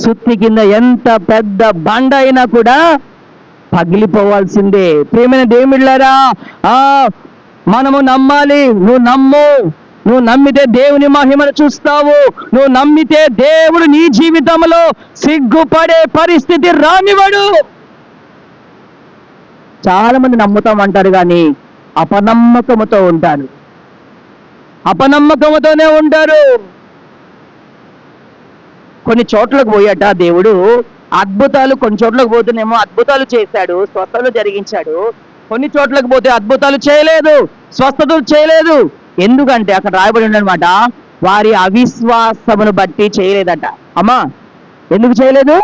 సుత్తి కింద ఎంత పెద్ద బండ అయినా కూడా పగిలిపోవాల్సిందే. ప్రియమైన దేవుళ్ళారా, మనము నమ్మాలి. నువ్వు నమ్మితే దేవుని మహిమను చూస్తావు. నువ్వు నమ్మితే దేవుడు నీ జీవితంలో సిగ్గుపడే పరిస్థితి రానివాడు. చాలా మంది నమ్ముతామంటారు కానీ అపనమ్మకముతోనే ఉంటారు. కొన్ని చోట్లకు పోయాట దేవుడు అద్భుతాలు, కొన్ని చోట్లకు పోతేనేమో అద్భుతాలు చేశాడు, స్వస్థతలు జరిగించాడు. కొన్ని చోట్లకు పోతే అద్భుతాలు చేయలేదు, స్వస్థతలు చేయలేదు. ఎందుకంటే అక్కడ రాయబడి ఉండనమాట, వారి అవిశ్వాసమును బట్టి చేయలేదట. అమ్మా, ఎందుకు చేయలేదు?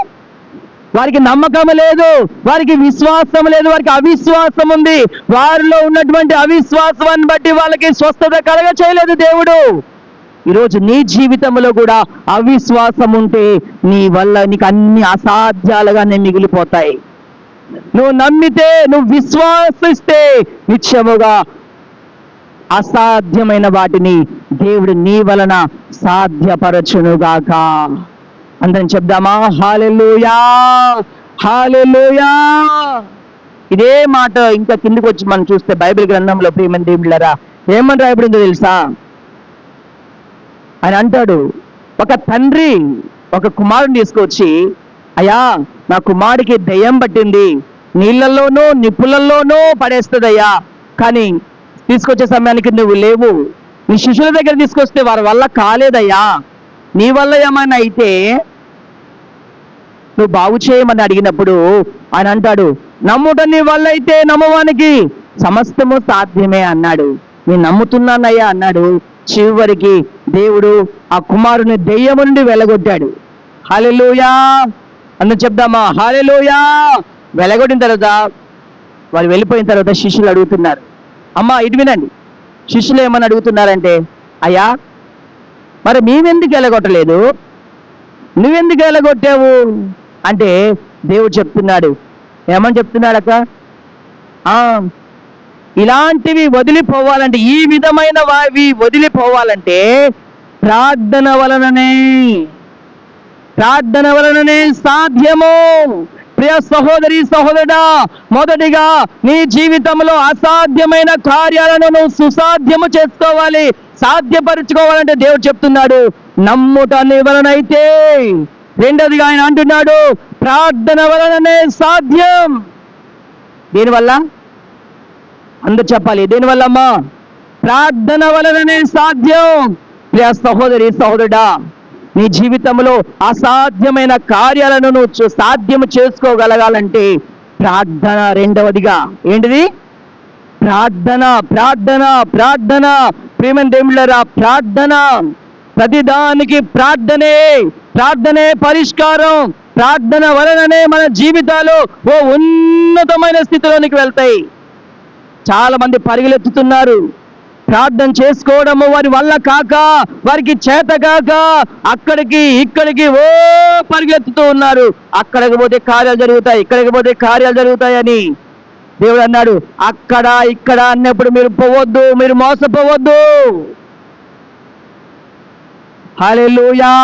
వారికి నమ్మకం లేదు, వారికి విశ్వాసం లేదు, వారికి అవిశ్వాసం ఉంది. వారిలో ఉన్నటువంటి అవిశ్వాసాన్ని బట్టి వాళ్ళకి స్వస్థత కలగ చేయలేదు దేవుడు. ఈరోజు నీ జీవితంలో కూడా అవిశ్వాసం ఉంటే నీ వల్ల నీకు అన్ని అసాధ్యాలుగానే మిగిలిపోతాయి. నువ్వు నమ్మితే, నువ్వు విశ్వాసిస్తే నిత్యముగా అసాధ్యమైన వాటిని దేవుడు నీ వలన సాధ్యపరచునుగాక. అందరం చెప్దామా? హల్లెలూయా! హల్లెలూయా! ఇదే మాట ఇంకా కిందకి వచ్చి మనం చూస్తే బైబిల్ గ్రంథంలో ప్రియమైన దేవుళ్ళారా, ఏమని రాయబడిందో తెలుసా? ఆయన అంటాడు, ఒక తండ్రి ఒక కుమారుని తీసుకొచ్చి, అయ్యా నా కుమారుడికి దయ్యం పట్టింది, నీళ్ళల్లోనూ నిప్పులల్లోనూ పడేస్తుందయ్యా, కానీ తీసుకొచ్చే సమయానికి నువ్వు లేవు, నీ శిష్యుల దగ్గర తీసుకొస్తే వారి వల్ల కాలేదయ్యా, నీ వల్ల ఏమైనా అయితే నువ్వు బాగు చేయమని అడిగినప్పుడు ఆయన అంటాడు, నమ్ముట నీ వల్ల అయితే నమ్మవానికి సమస్తము సాధ్యమే అన్నాడు. నేను నమ్ముతున్నానయ్యా అన్నాడు. చివరికి దేవుడు ఆ కుమారుని దెయ్యము నుండి వెళ్ళగొట్టాడు. హల్లెలూయా! అందరం చెప్దామా? హల్లెలూయా! వెళ్ళగొట్టిన తర్వాత వాళ్ళు వెళ్ళిపోయిన తర్వాత శిష్యులు అడుగుతున్నారు, అమ్మా ఇటు వినండి, శిష్యులు ఏమని అడుగుతున్నారంటే, అయ్యా మరి మేమెందుకు వెళ్ళగొట్టలేదు, నువ్వెందుకు వెళ్ళగొట్టావు అంటే దేవుడు చెప్తున్నాడు. ఏమని చెప్తున్నాడు అక్క? ఇలాంటివి వదిలిపోవాలంటే, ఈ విధమైన వావి వదిలిపోవాలంటే ప్రార్థన వలననే సాధ్యము. ప్రియ సహోదరి సహోదరుడా, మొదటిగా నీ జీవితంలో అసాధ్యమైన కార్యాలను నువ్వు సుసాధ్యము చేసుకోవాలి. సాధ్యపరుచుకోవాలంటే దేవుడు చెప్తున్నాడు, నమ్ముట నీ వలనైతే. రెండోదిగా ఆయన అంటున్నాడు, ప్రార్థన వలననే సాధ్యం. దీనివల్ల అందరూ చెప్పాలి, దేనివల్లమ్మా? ప్రార్థన వలననే సాధ్యం. ప్రియ సహోదరి సహోదరుడా, నీ జీవితంలో అసాధ్యమైన కార్యాలను నువ్వు సాధ్యం చేసుకోగలగాలంటే ప్రార్థన. రెండవదిగా ఏంటిది? ప్రార్థన. ప్రార్థన ప్రార్థన ప్రియమైన దేవుళ్ళారా, ప్రార్థన. ప్రతిదానికి ప్రార్థనే పరిష్కారం. ప్రార్థన వలననే మన జీవితాలు ఓ ఉన్నతమైన స్థితిలోనికి వెళ్తాయి. చాలా మంది పరిగెత్తుతున్నారు, ప్రార్థన చేసుకోవడము వారి వల్ల కాక, వారికి చేత కాక అక్కడికి ఇక్కడికి ఓ పరిగెత్తుతూ ఉన్నారు. అక్కడికి పోతే కార్యాలు జరుగుతాయి, ఇక్కడికి పోతే కార్యాలు జరుగుతాయని దేవుడు అన్నాడు. అక్కడ ఇక్కడ అన్నప్పుడు మీరు పోవద్దు, మీరు మోసపోవద్దు. హల్లెలూయా.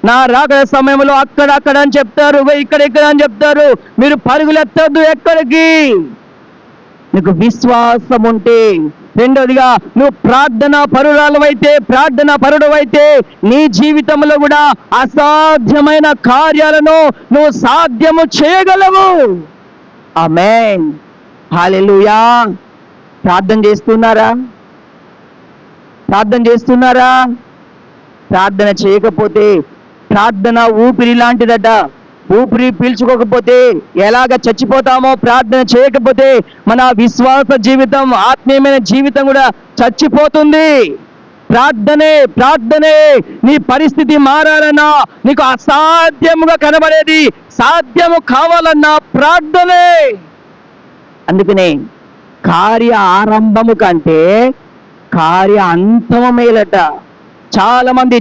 నా రాకడ సమయంలో అక్కడ అని చెప్తారు, ఇక్కడ అని చెప్తారు. మీరు పరుగులెత్తద్దు ఎక్కడికి. నీకు విశ్వాసం ఉంటే, రెండోదిగా నువ్వు ప్రార్థన పరుడవైతే నీ జీవితంలో కూడా అసాధ్యమైన కార్యాలను నువ్వు సాధ్యము చేయగలవు. ఆమేన్. హల్లెలూయా. ప్రార్థన చేస్తున్నారా? ప్రార్థన చేయకపోతే ప్రార్థన ఊపిరి లాంటిదట. ఊపిరి పీల్చుకోకపోతే ఎలాగ చచ్చిపోతామో, ప్రార్థన చేయకపోతే మన విశ్వాస జీవితం, ఆత్మీయమైన జీవితం కూడా చచ్చిపోతుంది. ప్రార్థనే నీ పరిస్థితి మారాలన్నా, నీకు అసాధ్యముగా కనబడేది సాధ్యము కావాలన్నా ప్రార్థనే. అందుకనే కార్య ఆరంభము కంటే కార్య అంతము మేలట. చాలా మంది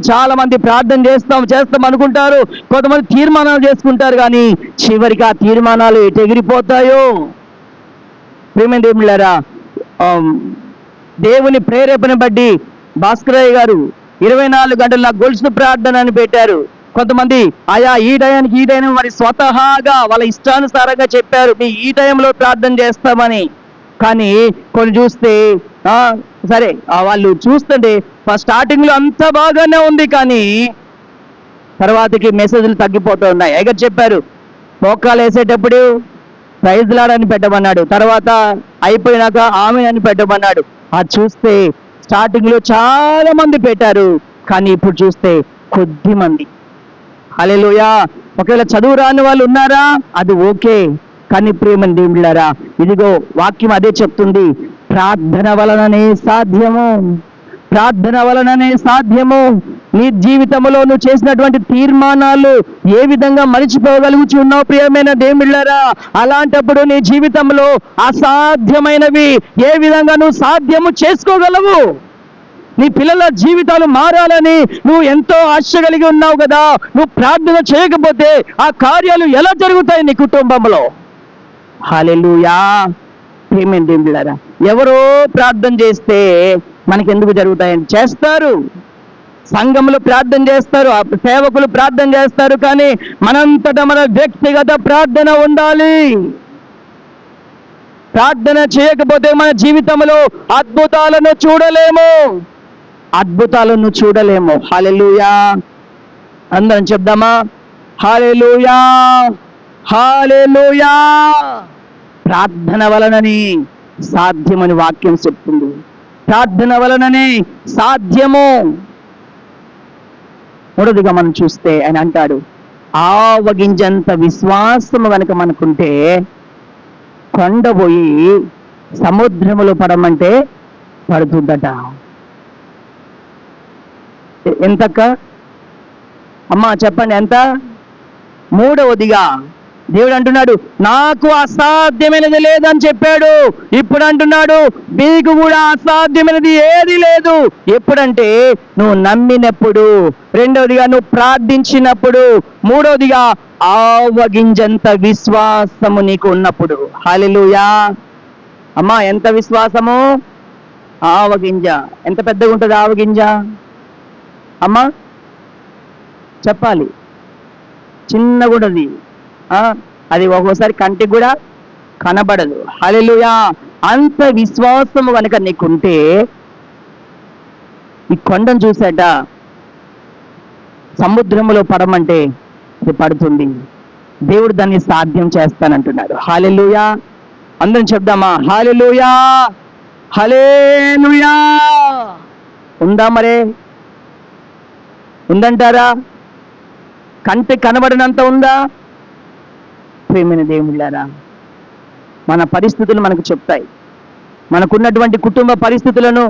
ప్రార్థన చేస్తాం అనుకుంటారు. కొంతమంది తీర్మానాలు చేసుకుంటారు, కానీ చివరికి ఆ తీర్మానాలు ఎటు ఎగిరిపోతాయో. ప్రియమైన దేవుళ్ళారా, దేవుని ప్రేరేపణ బట్టి భాస్కరయ్య గారు 24 గంటలు నాకు గొలుసు ప్రార్థన అని పెట్టారు. కొంతమంది ఆయా ఈ టైంకి మరి స్వతహాగా వాళ్ళ ఇష్టానుసారంగా చెప్పారు, మీ ఈ టైంలో ప్రార్థన చేస్తామని. కానీ కొన్ని చూస్తే సరే, వాళ్ళు చూస్తుంటే స్టార్టింగ్ లో అంతా బాగానే ఉంది, కానీ తర్వాతకి మెసేజ్లు తగ్గిపోతూ ఉన్నాయి. ఎగ చెప్పారు, మోకాలు వేసేటప్పుడు ప్రైజ్ లాడ్ అని పెట్టమన్నాడు, తర్వాత అయిపోయినాక ఆమె అని పెట్టమన్నాడు. అది చూస్తే స్టార్టింగ్ లో చాలా మంది పెట్టారు, కానీ ఇప్పుడు చూస్తే కొద్ది మంది. హల్లెలూయా. ఒకవేళ చదువు రాని వాళ్ళు ఉన్నారా, అది ఓకే. కానీ ప్రియమైన దేవుళ్ళారా, ఇదిగో వాక్యం అదే చెప్తుంది, ప్రార్థన వలననే సాధ్యము. నీ జీవితంలో నువ్వు చేసినటువంటి తీర్మానాలు ఏ విధంగా మరిచిపోగలుగుచున్నావు ప్రియమైన దేవుళ్ళారా? అలాంటప్పుడు నీ జీవితంలో అసాధ్యమైనవి ఏ విధంగా నువ్వు సాధ్యము చేసుకోగలవు? నీ పిల్లల జీవితాలు మారాలని నువ్వు ఎంతో ఆశ కలిగి ఉన్నావు కదా, నువ్వు ప్రార్థన చేయకపోతే ఆ కార్యాలు ఎలా జరుగుతాయి నీ కుటుంబంలో? హల్లెలూయా. ప్రియమైన దేవుళ్ళారా, ఎవరో ప్రార్థన చేస్తే మనకెందుకు జరుగుతాయని చేస్తారు. సంఘంలో ప్రార్థన చేస్తారు, సేవకులు ప్రార్థన చేస్తారు, కానీ మనంతటా మన వ్యక్తిగత ప్రార్థన ఉండాలి. ప్రార్థన చేయకపోతే మన జీవితంలో అద్భుతాలను చూడలేము. హల్లెలూయా. అందరం చెప్దామా? హల్లెలూయా. ప్రార్థన వలనని సాధ్యమని వాక్యం చెప్తుంది. ప్రార్థన వలననే సాధ్యము. మూడోదిగా మనం చూస్తే ఆయన అంటాడు, ఆవగింజంత విశ్వాసము కనుక మనకుంటే కొండపోయి సముద్రములో పడమంటే పడుతుందట. ఎంతక్క అమ్మా చెప్పండి, ఎంత? మూడవదిగా దేవుడు అంటున్నాడు, నాకు అసాధ్యమైనది లేదని చెప్పాడు. ఇప్పుడు అంటున్నాడు, మీకు కూడా అసాధ్యమైనది ఏది లేదు. ఎప్పుడంటే నువ్వు నమ్మినప్పుడు, రెండవదిగా నువ్వు ప్రార్థించినప్పుడు, మూడవదిగా ఆవగింజంత విశ్వాసము నీకు ఉన్నప్పుడు. హల్లెలూయా. అమ్మా ఎంత విశ్వాసము? ఆవగింజ. ఎంత పెద్దగా ఉంటుంది ఆవగింజ? అమ్మా చెప్పాలి, చిన్నగా ఉంటుంది. అది ఒక్కోసారి కంటికి కూడా కనబడదు. హల్లెలూయా. అంత విశ్వాసము కనుక నీకుంటే ఈ కొండను చూసాట సముద్రంలో పడమంటే అది పడుతుంది. దేవుడు దాన్ని సాధ్యం చేస్తానంటున్నాడు. హల్లెలూయా. అందరం చెప్దామా? హల్లెలూయా, హల్లెలూయా. ఉందా మరే? ఉందంటారా? కంటి కనబడినంత ఉందా? ప్రేమైన దేవుళ్ళారా, మన పరిస్థితులు మనకు చెప్తాయి. మనకున్నటువంటి కుటుంబ పరిస్థితులను,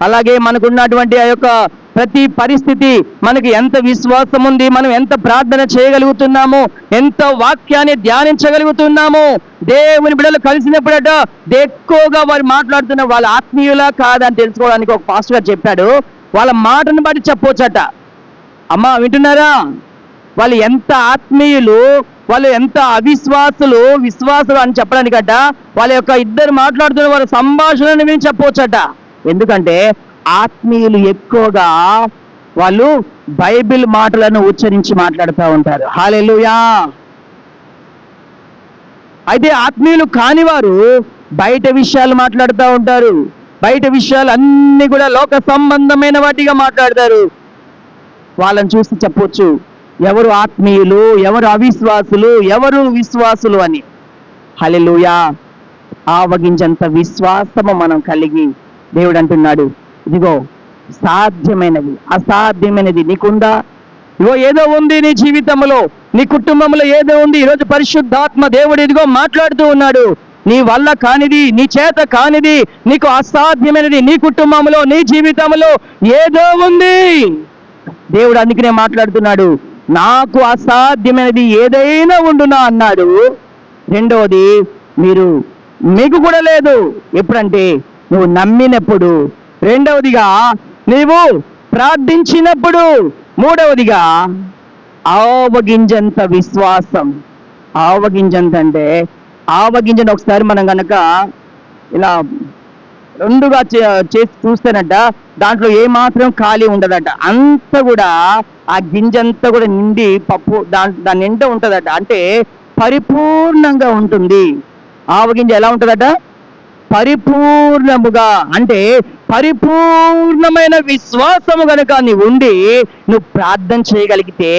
అలాగే మనకున్నటువంటి ఆ యొక్క ప్రతి పరిస్థితి మనకి ఎంత విశ్వాసం ఉంది, మనం ఎంత ప్రార్థన చేయగలుగుతున్నాము, ఎంత వాక్యాన్ని ధ్యానించగలుగుతున్నాము. దేవుని బిడ్డలు కలిసినప్పుడట ఎక్కువగా వారు మాట్లాడుతున్న వాళ్ళ ఆత్మీయులా కాదని తెలుసుకోవడానికి ఒక పాస్టర్ గారు చెప్పాడు. వాళ్ళ మాటను బట్టి చెప్పొచ్చట. అమ్మా వింటున్నారా? వాళ్ళు ఎంత ఆత్మీయులు, వాళ్ళు ఎంత విశ్వాసులు అని చెప్పడానికట వాళ్ళ యొక్క ఇద్దరు మాట్లాడుతున్న వాళ్ళ సంభాషణను విని చెప్పవచ్చట. ఎందుకంటే ఆత్మీయులు ఎక్కువగా వాళ్ళు బైబిల్ మాటలను ఉచ్చరించి మాట్లాడుతూ ఉంటారు. హల్లెలూయా. అయితే ఆత్మీయులు కాని వారు బయట విషయాలు మాట్లాడుతూ ఉంటారు. బయట విషయాలు అన్ని కూడా లోక సంబంధమైన వాటిగా మాట్లాడతారు. వాళ్ళని చూసి చెప్పొచ్చు ఎవరు ఆత్మీయులు, ఎవరు అవిశ్వాసులు, ఎవరు విశ్వాసులు అని. హల్లెలూయా. ఆవగింజంత విశ్వాసము మనం కలిగి దేవుడు అంటున్నాడు, ఇదిగో సాధ్యమైనది అసాధ్యమైనది నీకుందా? ఇదిగో ఏదో ఉంది నీ జీవితంలో, నీ కుటుంబంలో ఏదో ఉంది. ఈరోజు పరిశుద్ధాత్మ దేవుడు ఇదిగో మాట్లాడుతూ ఉన్నాడు. నీ వల్ల కానిది, నీ చేత కానిది, నీకు అసాధ్యమైనది నీ కుటుంబంలో, నీ జీవితంలో ఏదో ఉంది. దేవుడు అందుకనే మాట్లాడుతున్నాడు, నాకు అసాధ్యమైనది ఏదైనా ఉండునా అన్నాడు. రెండవది, మీకు కూడా లేదు. ఎప్పుడంటే నువ్వు నమ్మినప్పుడు. రెండవదిగా నీవు ప్రార్థించినప్పుడు. మూడవదిగా ఆవగింజంత విశ్వాసం. ఆవగింజంత అంటే ఆవగింజను ఒకసారి మనం కనుక ఇలా రెండుగా చేసి చూస్తేనట దాంట్లో ఏమాత్రం ఖాళీ ఉండదట. అంతా కూడా ఆ గింజంతా కూడా నిండి పప్పు దాని నిండా ఉంటుందట. అంటే పరిపూర్ణంగా ఉంటుంది. ఆవగింజ ఎలా ఉంటుందట? పరిపూర్ణముగా. అంటే పరిపూర్ణమైన విశ్వాసము కనుక నీవు ఉండి నువ్వు ప్రార్థన చేయగలిగితే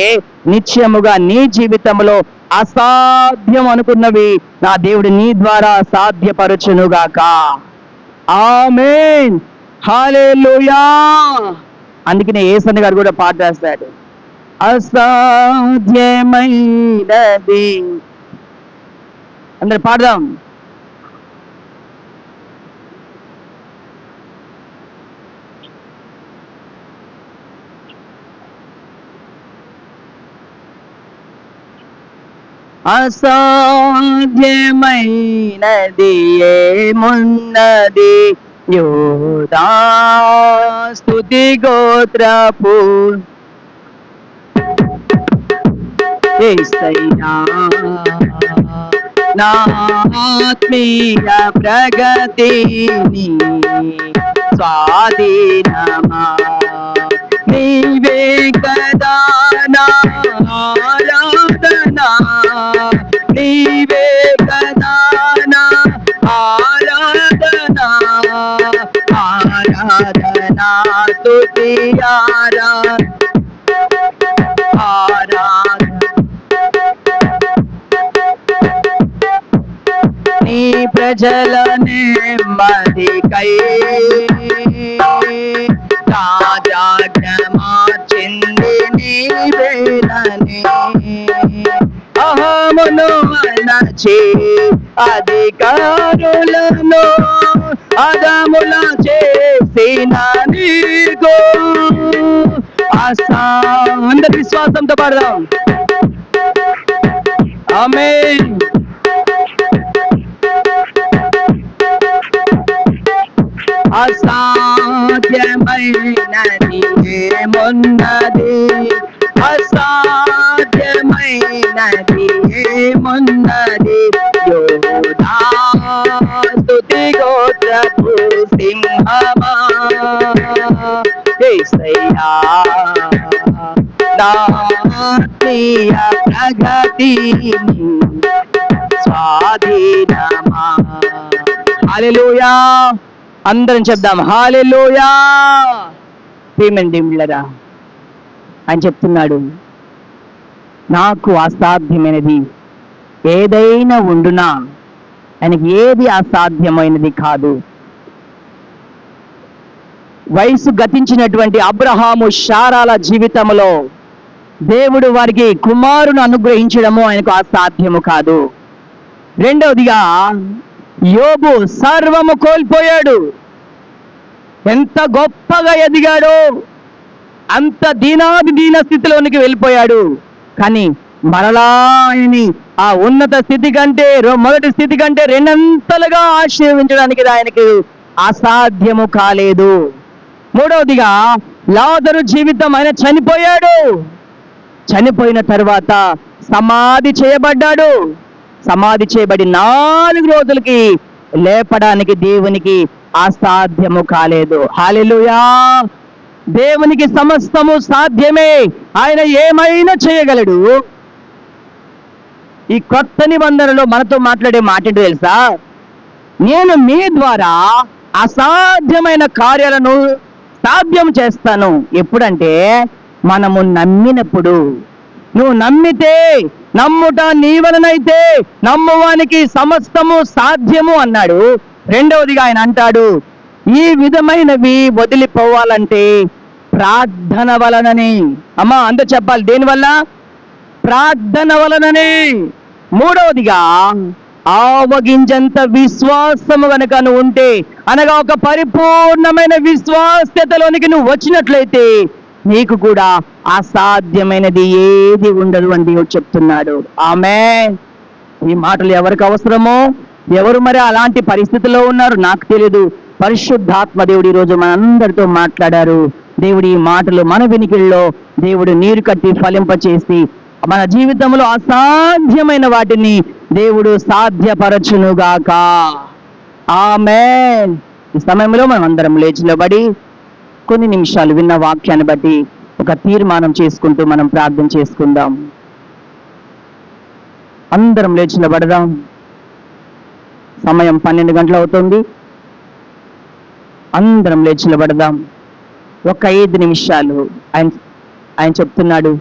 నిశ్చయముగా నీ జీవితంలో అసాధ్యం అనుకున్నవి నా దేవుడు నీ ద్వారా సాధ్యపరచునుగాక. ఆమేన్. హల్లెలూయా. అందుకనే యేసన్న గారు కూడా పాట రాస్తాడు, అసాధ్యమైనది. అందరు పాడదాం. అసాధ్యమైనది ఏమున్నది? యోదా స్తుతి గోత్రపు యేసయ్యా నా ఆత్మీయ ప్రగతిని స్వాధీనమా నీవే కదా నా ఆరాధనా, నీవే కదా నా ఆరాధనా, ఆరాధనా స్తుతి నీ ప్రజల నెమ్మదికై రాజాజ్ఞమార్చింది నీవేనని అహమును అణచి అధికారులను అదముల చేసిన నీకు అందరి విశ్వాసంతో పాడదాం. ఆమేన్. అసాధ్యమైనది ఏమున్నది? అసాధ్యమైనది ఏమున్నది? యోదా స్తుతి స్తుతి గోత్రపు సింహమా యేసయ్యా నా ఆత్మీయ ప్రగతిని స్వాధీనమా. హల్లెలూయా. అందరం చెప్దాం హల్లెలూయా. ప్రియమైనరా, ఆయన చెప్తున్నాడు, నాకు అసాధ్యమైనది ఏదైనా ఉండునా, ఆయనకి ఏది అసాధ్యమైనది కాదు. వయసు గతించినటువంటి అబ్రహాము శారాల జీవితంలో దేవుడు వారికి కుమారుని అనుగ్రహించడము ఆయనకు అసాధ్యము కాదు. రెండవదిగా యోబు సర్వము కోల్పోయాడు. ఎంత గొప్పగా ఎదిగాడో అంత దీన స్థితిలోనికి వెళ్ళిపోయాడు. కానీ మరలా ఆయన్ని ఆ ఉన్నత స్థితి కంటే మొదటి స్థితి కంటే రెండంతలుగా ఆశీర్వించడానికి ఆయనకి అసాధ్యము కాలేదు. మూడవదిగా లాజరు జీవితం, ఆయన చనిపోయాడు. చనిపోయిన తర్వాత సమాధి చేయబడ్డాడు. సమాధి చేయబడి 4 రోజులకి లేపడానికి దేవునికి అసాధ్యము కాలేదు. హల్లెలూయా. దేవునికి సమస్తము సాధ్యమే. ఆయన ఏమైనా చేయగలడు. ఈ కొత్త నిబంధనలో మనతో మాట్లాడే మాట ఏంటో తెలుసా? నేను మీ ద్వారా అసాధ్యమైన కార్యాలను సాధ్యం చేస్తాను. ఎప్పుడంటే మనము నమ్మినప్పుడు. నువ్వు నమ్మితే, నమ్ముట నీ వలనైతే నమ్మువానికి సమస్తము సాధ్యము అన్నాడు. రెండవదిగా ఆయన అంటాడు, ఈ విధమైనవి వదిలిపోవాలంటే ప్రార్థన వలనని. అమ్మా అంత చెప్పాలి, దేనివల్ల? ప్రార్థన వలనని. మూడవదిగా ఆవగింజంత విశ్వాసము గనక నువ్వు ఉంటే, అనగా ఒక పరిపూర్ణమైన విశ్వాసతలోనికి నువ్వు వచ్చినట్లయితే నీకు కూడా అసాధ్యమైనది ఏది ఉండదు అని దేవుడు చెప్తున్నాడు. ఆమేన్. ఈ మాటలు ఎవరికి అవసరమో, ఎవరు మరి అలాంటి పరిస్థితిలో ఉన్నారు నాకు తెలియదు. పరిశుద్ధాత్మ దేవుడు ఈరోజు మనందరితో మాట్లాడారు. దేవుడు ఈ మాటలు మన వినికిడిలో దేవుడు నీరు కట్టి ఫలింపచేసి మన జీవితంలో అసాధ్యమైన వాటిని దేవుడు సాధ్యపరచునుగాక. ఆమేన్. ఈ సమయంలో మనం అందరం లేచి నిలబడి కొన్ని నిమిషాలు విన్న వాక్యాన్ని బట్టి ఒక తీర్మానం చేసుకుంటూ మనం ప్రార్థన చేసుకుందాం. అందరం లేచి నిలబడదాం. సమయం 12 గంటలు అవుతుంది. అందరం లేచి నిలబడదాం. ఒక 5 నిమిషాలు ఆయన చెప్తున్నాడు,